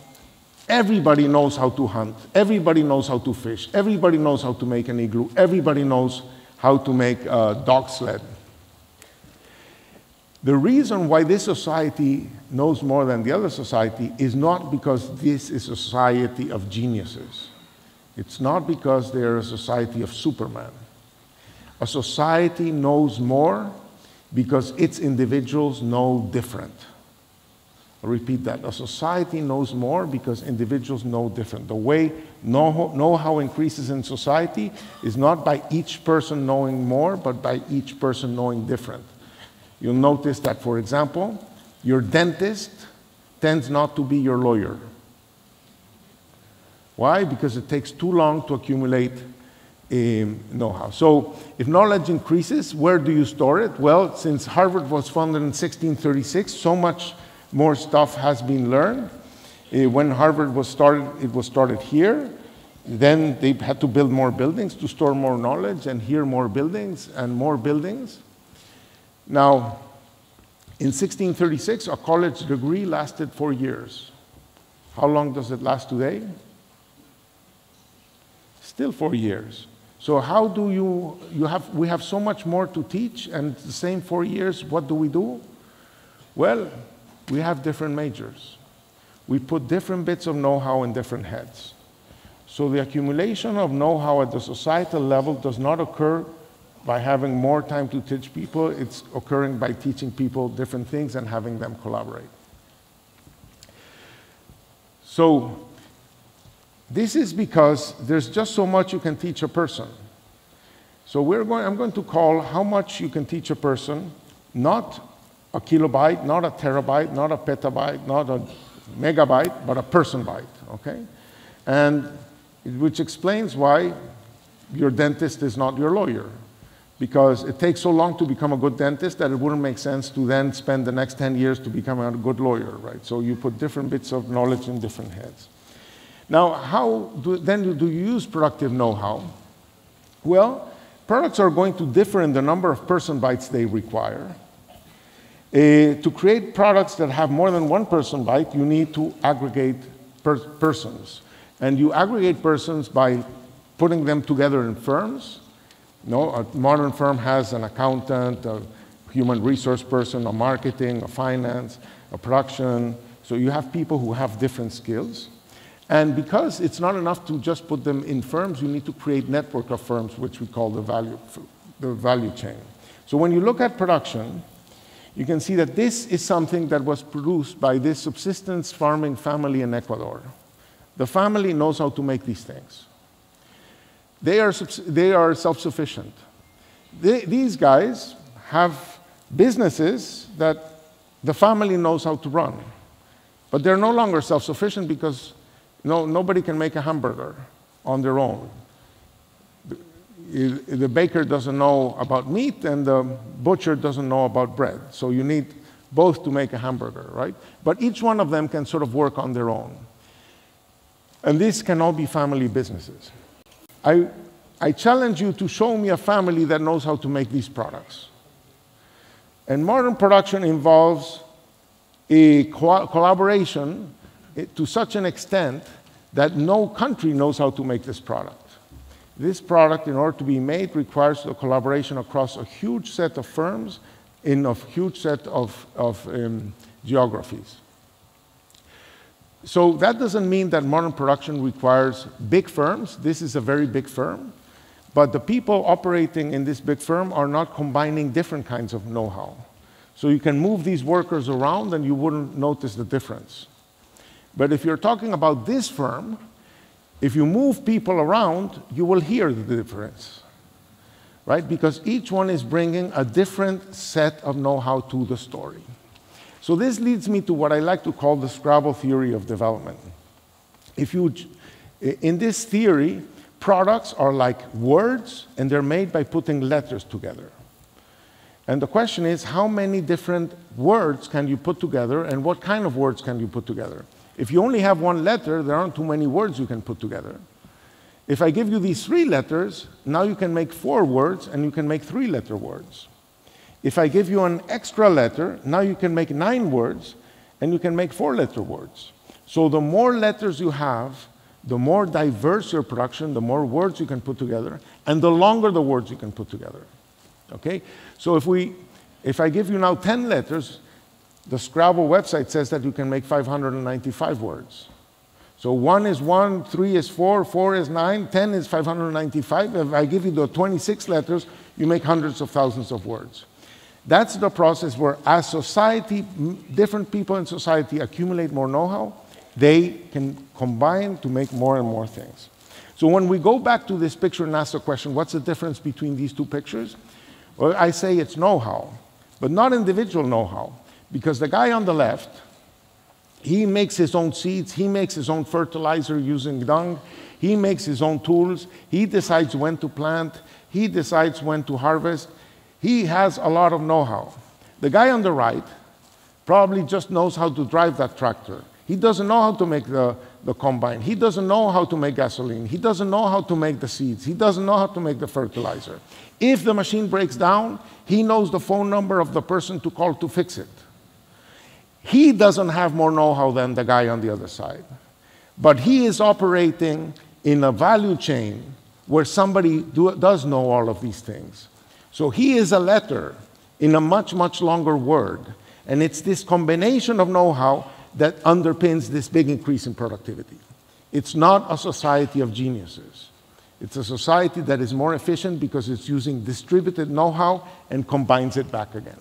everybody knows how to hunt, everybody knows how to fish, everybody knows how to make an igloo, everybody knows how to make a dog sled. The reason why this society knows more than the other society is not because this is a society of geniuses. It's not because they're a society of Superman. A society knows more because its individuals know different. I'll repeat that. A society knows more because individuals know different. The way know-how increases in society is not by each person knowing more, but by each person knowing different. You'll notice that, for example, your dentist tends not to be your lawyer. Why? Because it takes too long to accumulate know-how. So if knowledge increases, where do you store it? Well, since Harvard was founded in 1636, so much more stuff has been learned. When Harvard was started, it was started here. Then they had to build more buildings to store more knowledge, and here more buildings and more buildings. Now, in 1636, a college degree lasted 4 years. How long does it last today? Still 4 years. So how do we have so much more to teach, and the same 4 years, what do? Well, we have different majors. We put different bits of know-how in different heads. So the accumulation of know-how at the societal level does not occur by having more time to teach people. It's occurring by teaching people different things and having them collaborate. So this is because there's just so much you can teach a person. So I'm going to call how much you can teach a person, not a kilobyte, not a terabyte, not a petabyte, not a megabyte, but a person byte, okay? And which explains why your dentist is not your lawyer, because it takes so long to become a good dentist that it wouldn't make sense to then spend the next 10 years to become a good lawyer, right? So you put different bits of knowledge in different heads. Now, how do you use productive know-how? Well, products are going to differ in the number of person bytes they require. To create products that have more than one person byte, you need to aggregate persons. And you aggregate persons by putting them together in firms. A modern firm has an accountant, a human resource person, a marketing, a finance, a production. So you have people who have different skills. And because it's not enough to just put them in firms, you need to create network of firms, which we call the value chain. So when you look at production, you can see that this is something that was produced by this subsistence farming family in Ecuador. The family knows how to make these things. They are self-sufficient. These guys have businesses that the family knows how to run. But they're no longer self-sufficient because nobody can make a hamburger on their own. The baker doesn't know about meat and the butcher doesn't know about bread. So you need both to make a hamburger, right? But each one of them can sort of work on their own. And these can all be family businesses. I challenge you to show me a family that knows how to make these products. And modern production involves a collaboration to such an extent that no country knows how to make this product. This product, in order to be made, requires a collaboration across a huge set of firms in a huge set of geographies. So that doesn't mean that modern production requires big firms. This is a very big firm. But the people operating in this big firm are not combining different kinds of know-how. So you can move these workers around and you wouldn't notice the difference. But if you're talking about this firm, if you move people around, you will hear the difference, right? Because each one is bringing a different set of know-how to the story. So this leads me to what I like to call the Scrabble theory of development. In this theory, products are like words, and they're made by putting letters together. And the question is, how many different words can you put together, and what kind of words can you put together? If you only have one letter, there aren't too many words you can put together. If I give you these 3 letters, now you can make 4 words, and you can make 3-letter words. If I give you an extra letter, now you can make 9 words, and you can make 4-letter words. So the more letters you have, the more diverse your production, the more words you can put together, and the longer the words you can put together. Okay? So if I give you now 10 letters, the Scrabble website says that you can make 595 words. So 1 is 1, 3 is 4, 4 is 9, 10 is 595. If I give you the 26 letters, you make hundreds of thousands of words. That's the process where, as society, different people in society accumulate more know-how, they can combine to make more and more things. So when we go back to this picture and ask the question, what's the difference between these two pictures? Well, I say it's know-how, but not individual know-how, because the guy on the left, he makes his own seeds, he makes his own fertilizer using dung, he makes his own tools, he decides when to plant, he decides when to harvest. He has a lot of know-how. The guy on the right probably just knows how to drive that tractor. He doesn't know how to make the combine. He doesn't know how to make gasoline. He doesn't know how to make the seeds. He doesn't know how to make the fertilizer. If the machine breaks down, he knows the phone number of the person to call to fix it. He doesn't have more know-how than the guy on the other side. But he is operating in a value chain where somebody does know all of these things. So he is a letter in a much, much longer word. And it's this combination of know-how that underpins this big increase in productivity. It's not a society of geniuses. It's a society that is more efficient because it's using distributed know-how and combines it back again.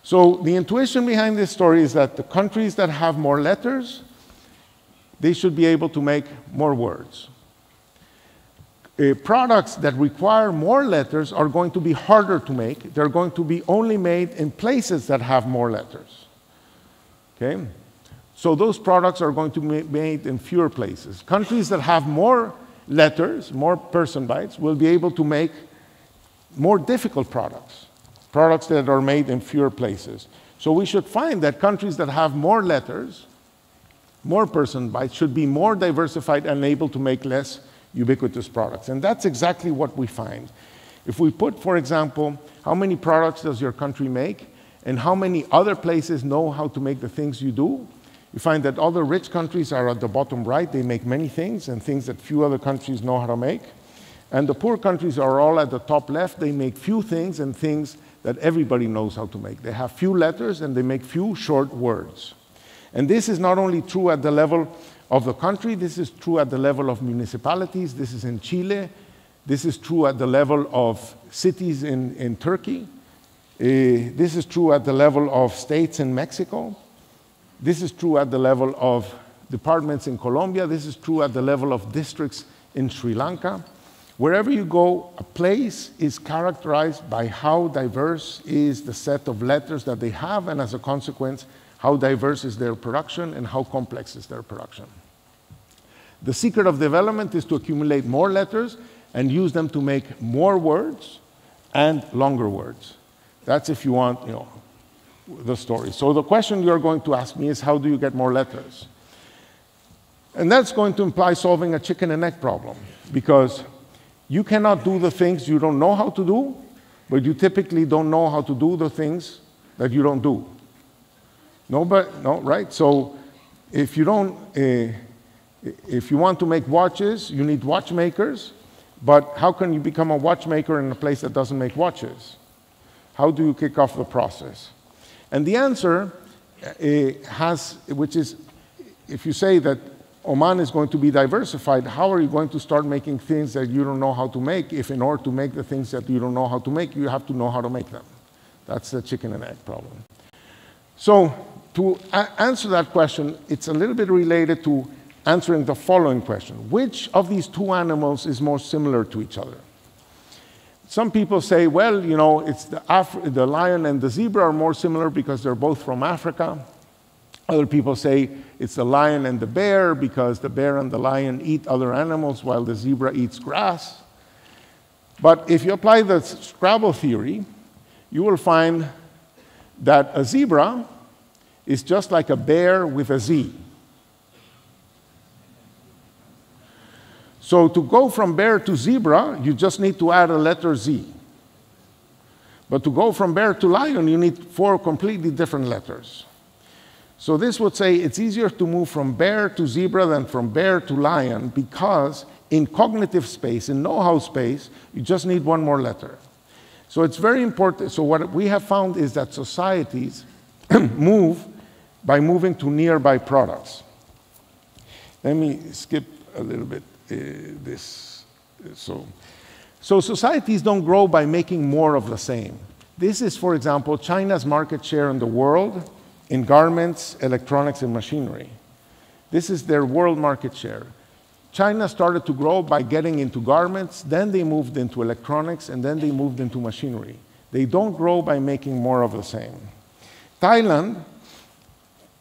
So the intuition behind this story is that the countries that have more letters, they should be able to make more words. Products that require more letters are going to be harder to make. They're going to be only made in places that have more letters. Okay? So those products are going to be made in fewer places. Countries that have more letters, more person bytes, will be able to make more difficult products, products that are made in fewer places. So we should find that countries that have more letters, more person bytes, should be more diversified and able to make less ubiquitous products. And that's exactly what we find. If we put, for example, how many products does your country make and how many other places know how to make the things you do, you find that all the rich countries are at the bottom right. They make many things and things that few other countries know how to make. And the poor countries are all at the top left. They make few things and things that everybody knows how to make. They have few letters and they make few short words. And this is not only true at the level of the country, this is true at the level of municipalities. This is in Chile. This is true at the level of cities in Turkey. This is true at the level of states in Mexico. This is true at the level of departments in Colombia. This is true at the level of districts in Sri Lanka. Wherever you go, a place is characterized by how diverse is the set of letters that they have, and as a consequence, how diverse is their production and how complex is their production. The secret of development is to accumulate more letters and use them to make more words and longer words. That's if you want, the story. So the question you're going to ask me is, how do you get more letters? And that's going to imply solving a chicken and egg problem, because you cannot do the things you don't know how to do, but you typically don't know how to do the things that you don't do. No, right? So if you want to make watches, you need watchmakers, but how can you become a watchmaker in a place that doesn't make watches? How do you kick off the process? And the answer which is, if you say that Oman is going to be diversified, how are you going to start making things that you don't know how to make if in order to make the things that you don't know how to make, you have to know how to make them? That's the chicken and egg problem. So to answer that question, it's a little bit related to answering the following question. Which of these two animals is more similar to each other? Some people say, well, it's the lion and the zebra are more similar because they're both from Africa. Other people say it's the lion and the bear because the bear and the lion eat other animals while the zebra eats grass. But if you apply the Scrabble theory, you will find that a zebra is just like a bear with a Z. So to go from bear to zebra, you just need to add a letter Z. But to go from bear to lion, you need 4 completely different letters. So this would say it's easier to move from bear to zebra than from bear to lion, because in cognitive space, in know-how space, you just need 1 more letter. So it's very important. So what we have found is that societies move by moving to nearby products. Let me skip a little bit this. So societies don't grow by making more of the same. This is, for example, China's market share in the world in garments, electronics, and machinery. This is their world market share. China started to grow by getting into garments, then they moved into electronics, and then they moved into machinery. They don't grow by making more of the same. Thailand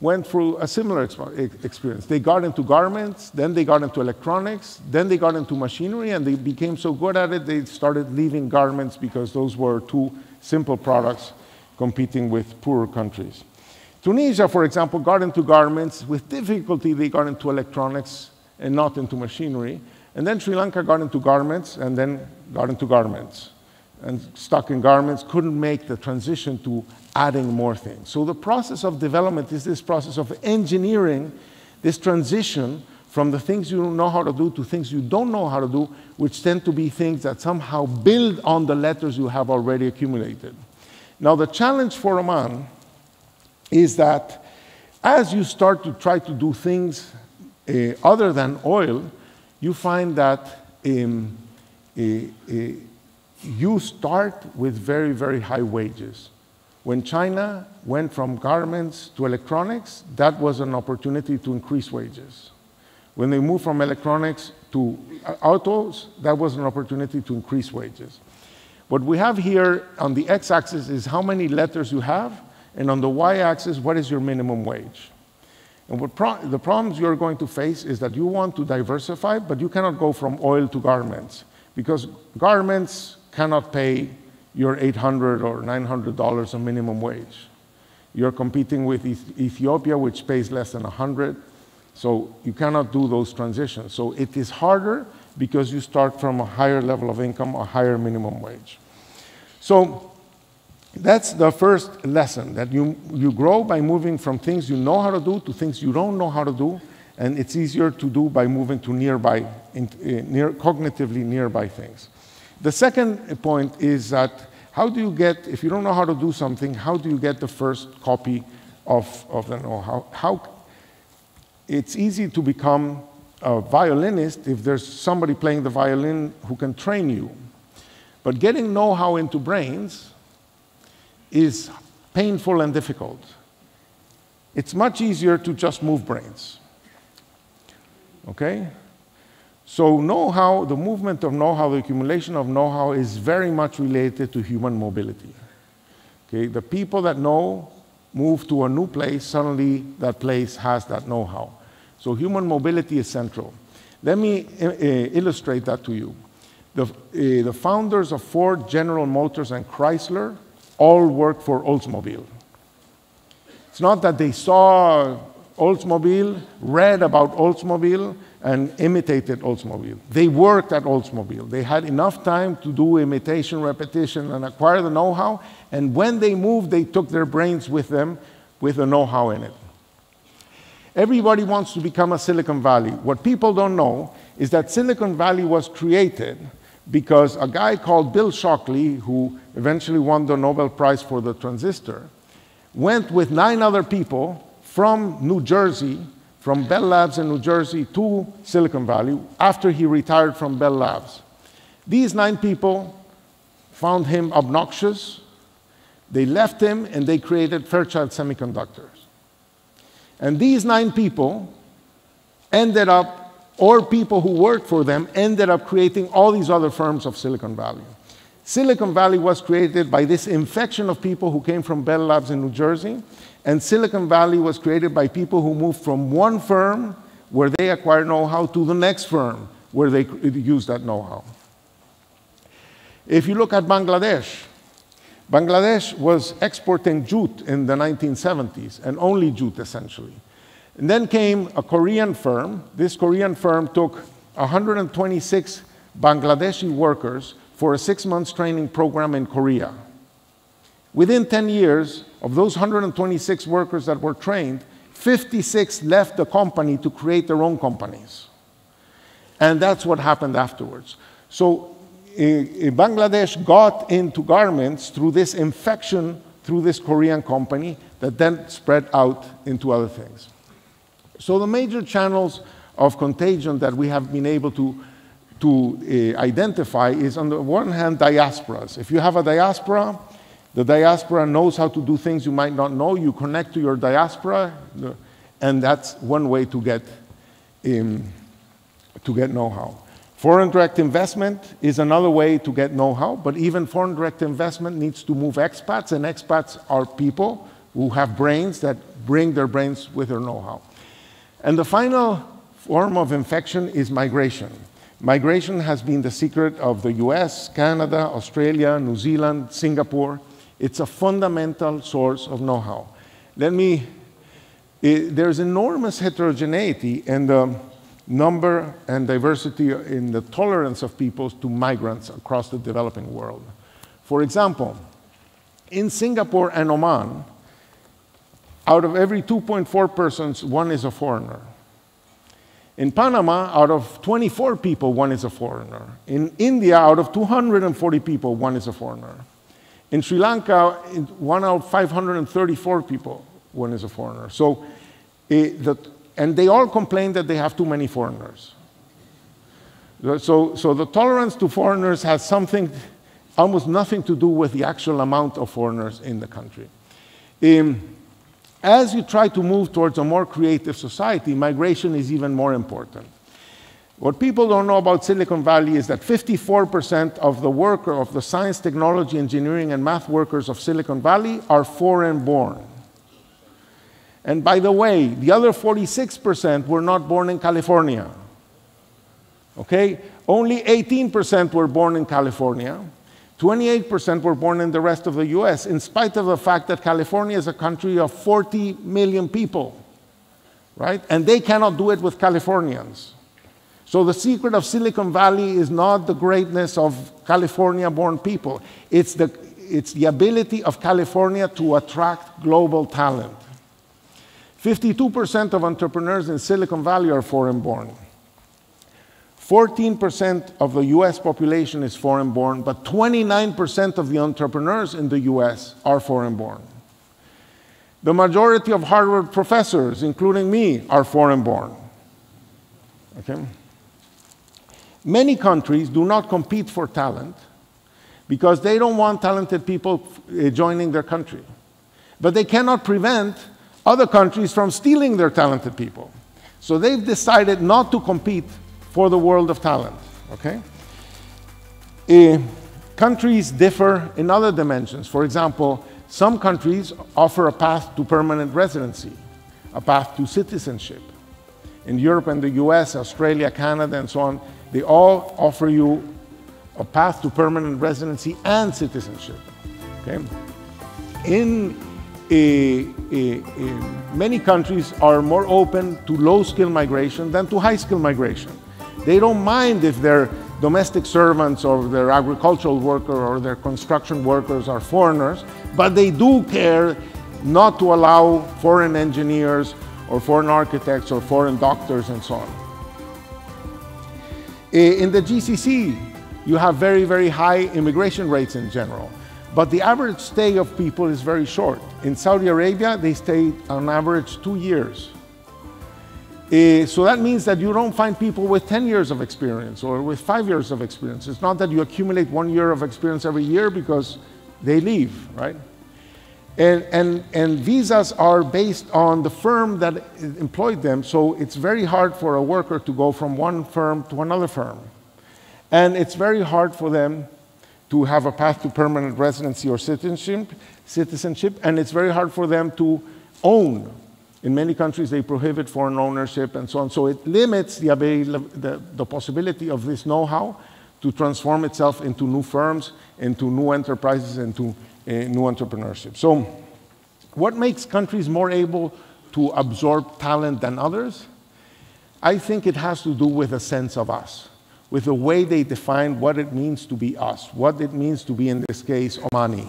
went through a similar experience. They got into garments, then they got into electronics, then they got into machinery, and they became so good at it, they started leaving garments because those were too simple products competing with poorer countries. Tunisia, for example, got into garments. With difficulty, they got into electronics and not into machinery. And then Sri Lanka got into garments and then got into garments. And stuck in garments, couldn't make the transition to adding more things. So the process of development is this process of engineering this transition from the things you know how to do to things you don't know how to do, which tend to be things that somehow build on the letters you have already accumulated. Now, the challenge for Oman is that as you start to try to do things other than oil, you find that you start with very, very high wages. When China went from garments to electronics, that was an opportunity to increase wages. When they moved from electronics to autos, that was an opportunity to increase wages. What we have here on the x-axis is how many letters you have, and on the y-axis, what is your minimum wage? And the problems you're going to face is that you want to diversify, but you cannot go from oil to garments, because garments cannot pay your $800 or $900 a minimum wage. You're competing with Ethiopia, which pays less than 100, so you cannot do those transitions. So it is harder because you start from a higher level of income, a higher minimum wage. So that's the first lesson, that you grow by moving from things you know how to do to things you don't know how to do, and it's easier to do by moving to cognitively nearby things. The second point is that how do you get, if you don't know how to do something, how do you get the first copy of the know-how? It's easy to become a violinist if there's somebody playing the violin who can train you. But getting know-how into brains is painful and difficult. It's much easier to just move brains. Okay? So know-how, the movement of know-how, the accumulation of know-how is very much related to human mobility. Okay? The people that know move to a new place, suddenly that place has that know-how. So human mobility is central. Let me illustrate that to you. The founders of Ford, General Motors, and Chrysler all worked for Oldsmobile. It's not that they saw Oldsmobile, read about Oldsmobile, and imitated Oldsmobile. They worked at Oldsmobile. They had enough time to do imitation, repetition, and acquire the know-how, and when they moved, they took their brains with them with the know-how in it. Everybody wants to become a Silicon Valley. What people don't know is that Silicon Valley was created because a guy called Bill Shockley, who eventually won the Nobel Prize for the transistor, went with 9 other people from New Jersey, from Bell Labs in New Jersey to Silicon Valley after he retired from Bell Labs. These 9 people found him obnoxious. They left him and they created Fairchild Semiconductors. And these 9 people ended up, or people who worked for them, ended up creating all these other firms of Silicon Valley. Silicon Valley was created by this infection of people who came from Bell Labs in New Jersey, and Silicon Valley was created by people who moved from one firm where they acquired know-how to the next firm where they used that know-how. If you look at Bangladesh, Bangladesh was exporting jute in the 1970s, and only jute essentially. And then came a Korean firm. This Korean firm took 126 Bangladeshi workers for a 6-month training program in Korea. Within 10 years, of those 126 workers that were trained, 56 left the company to create their own companies. And that's what happened afterwards. So Bangladesh got into garments through this infection, through this Korean company, that then spread out into other things. So the major channels of contagion that we have been able to identify is, on the one hand, diasporas. If you have a diaspora, The diaspora knows how to do things you might not know. You connect to your diaspora, and that's one way to get know-how. Foreign direct investment is another way to get know-how, but even foreign direct investment needs to move expats, and expats are people who have brains that bring their brains with their know-how. And the final form of infection is migration. Migration has been the secret of the US, Canada, Australia, New Zealand, Singapore. It's a fundamental source of know-how. There's enormous heterogeneity in the number and diversity in the tolerance of peoples to migrants across the developing world. For example, in Singapore and Oman, out of every 2.4 persons, one is a foreigner. In Panama, out of 24 people, one is a foreigner. In India, out of 240 people, one is a foreigner. In Sri Lanka, 1 out of 534 people, one is a foreigner. So, and they all complain that they have too many foreigners. So the tolerance to foreigners has almost nothing to do with the actual amount of foreigners in the country. As you try to move towards a more creative society, migration is even more important. What people don't know about Silicon Valley is that 54% of the science, technology, engineering, and math workers of Silicon Valley are foreign-born. And by the way, the other 46% were not born in California. Okay? Only 18% were born in California. 28% were born in the rest of the US, in spite of the fact that California is a country of 40 million people, right? And they cannot do it with Californians. So the secret of Silicon Valley is not the greatness of California-born people. It's the ability of California to attract global talent. 52% of entrepreneurs in Silicon Valley are foreign-born. 14% of the US population is foreign-born, but 29% of the entrepreneurs in the US are foreign-born. The majority of Harvard professors, including me, are foreign-born. Okay? Many countries do not compete for talent because they don't want talented people joining their country. But they cannot prevent other countries from stealing their talented people. So they've decided not to compete for the world of talent, okay? Countries differ in other dimensions. For example, some countries offer a path to permanent residency, a path to citizenship. In Europe and the US, Australia, Canada, and so on, they all offer you a path to permanent residency and citizenship, okay? Many countries are more open to low-skill migration than to high-skill migration. They don't mind if their domestic servants or their agricultural worker or their construction workers are foreigners, but they do care not to allow foreign engineers or foreign architects or foreign doctors and so on. In the GCC, you have very, very high immigration rates in general, but the average stay of people is very short. In Saudi Arabia, they stay on average 2 years. So that means that you don't find people with 10 years of experience or with 5 years of experience. It's not that you accumulate 1 year of experience every year because they leave, right? And visas are based on the firm that employed them, so it's very hard for a worker to go from one firm to another firm. And it's very hard for them to have a path to permanent residency or citizenship, and it's very hard for them to own. In many countries, they prohibit foreign ownership and so on. So it limits the possibility of this know-how to transform itself into new firms, into new enterprises, into new entrepreneurship. So what makes countries more able to absorb talent than others? I think it has to do with a sense of us, with the way they define what it means to be us, what it means to be, in this case, Omani.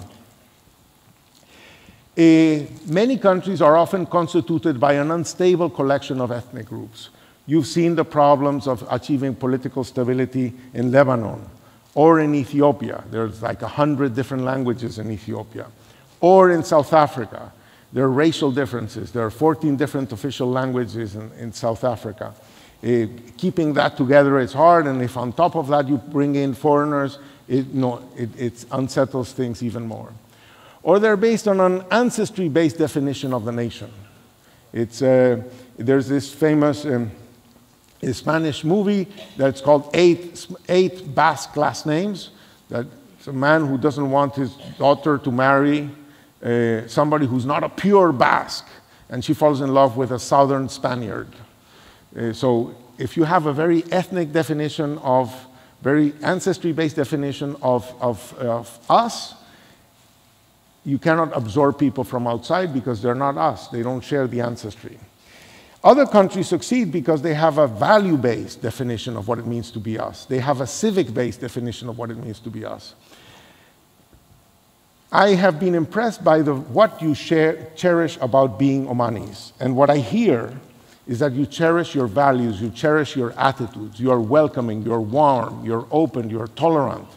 Many countries are often constituted by an unstable collection of ethnic groups. You've seen the problems of achieving political stability in Lebanon or in Ethiopia. There's like 100 different languages in Ethiopia. Or in South Africa. There are racial differences. There are 14 different official languages in South Africa. Keeping that together is hard, and if on top of that you bring in foreigners, it unsettles things even more. or they're based on an ancestry-based definition of the nation. There's this famous Spanish movie that's called Eight Basque Last Names. That's a man who doesn't want his daughter to marry somebody who's not a pure Basque, and she falls in love with a southern Spaniard. So if you have a very ethnic definition very ancestry-based definition of us, you cannot absorb people from outside because they're not us. They don't share the ancestry. Other countries succeed because they have a value-based definition of what it means to be us. They have a civic-based definition of what it means to be us. I have been impressed by what you cherish about being Omanis. And what I hear is that you cherish your values, you cherish your attitudes, you are welcoming, you're warm, you're open, you're tolerant.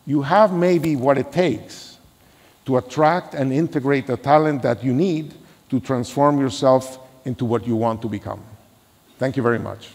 You have maybe what it takes to attract and integrate the talent that you need to transform yourself into what you want to become. Thank you very much.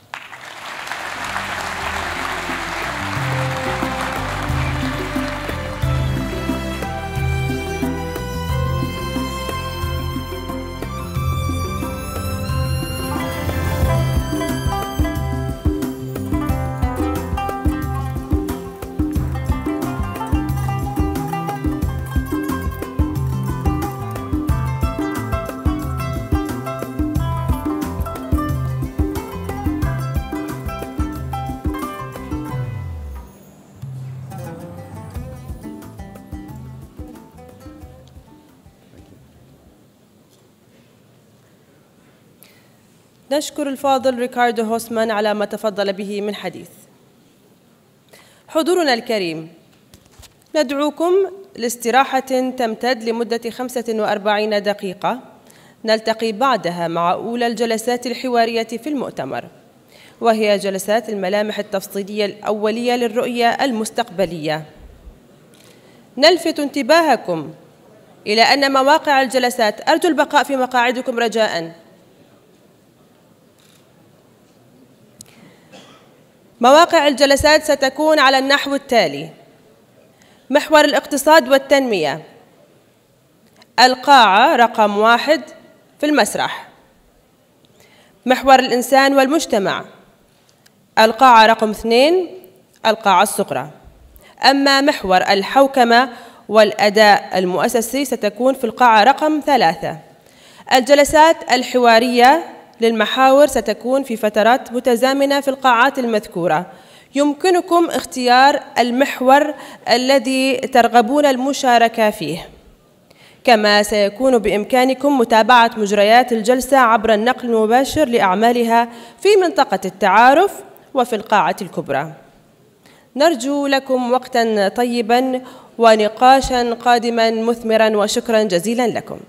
نشكر الفاضل ريكاردو هوسمان على ما تفضل به من حديث. حضورنا الكريم، ندعوكم لاستراحة تمتد لمدة 45 دقيقة، نلتقي بعدها مع أولى الجلسات الحوارية في المؤتمر، وهي جلسات الملامح التفصيلية الأولية للرؤية المستقبلية. نلفت انتباهكم إلى أن مواقع الجلسات، أرجو البقاء في مقاعدكم رجاءً. مواقع الجلسات ستكون على النحو التالي: محور الاقتصاد والتنمية، القاعة رقم 1 في المسرح. محور الإنسان والمجتمع، القاعة رقم 2 القاعة الصغرى. أما محور الحوكمة والأداء المؤسسي ستكون في القاعة رقم 3. الجلسات الحوارية للمحاور ستكون في فترات متزامنة في القاعات المذكورة. يمكنكم اختيار المحور الذي ترغبون المشاركة فيه، كما سيكون بإمكانكم متابعة مجريات الجلسة عبر النقل المباشر لأعمالها في منطقة التعارف وفي القاعة الكبرى. نرجو لكم وقتاً طيباً ونقاشاً قادماً مثمراً، وشكراً جزيلاً لكم.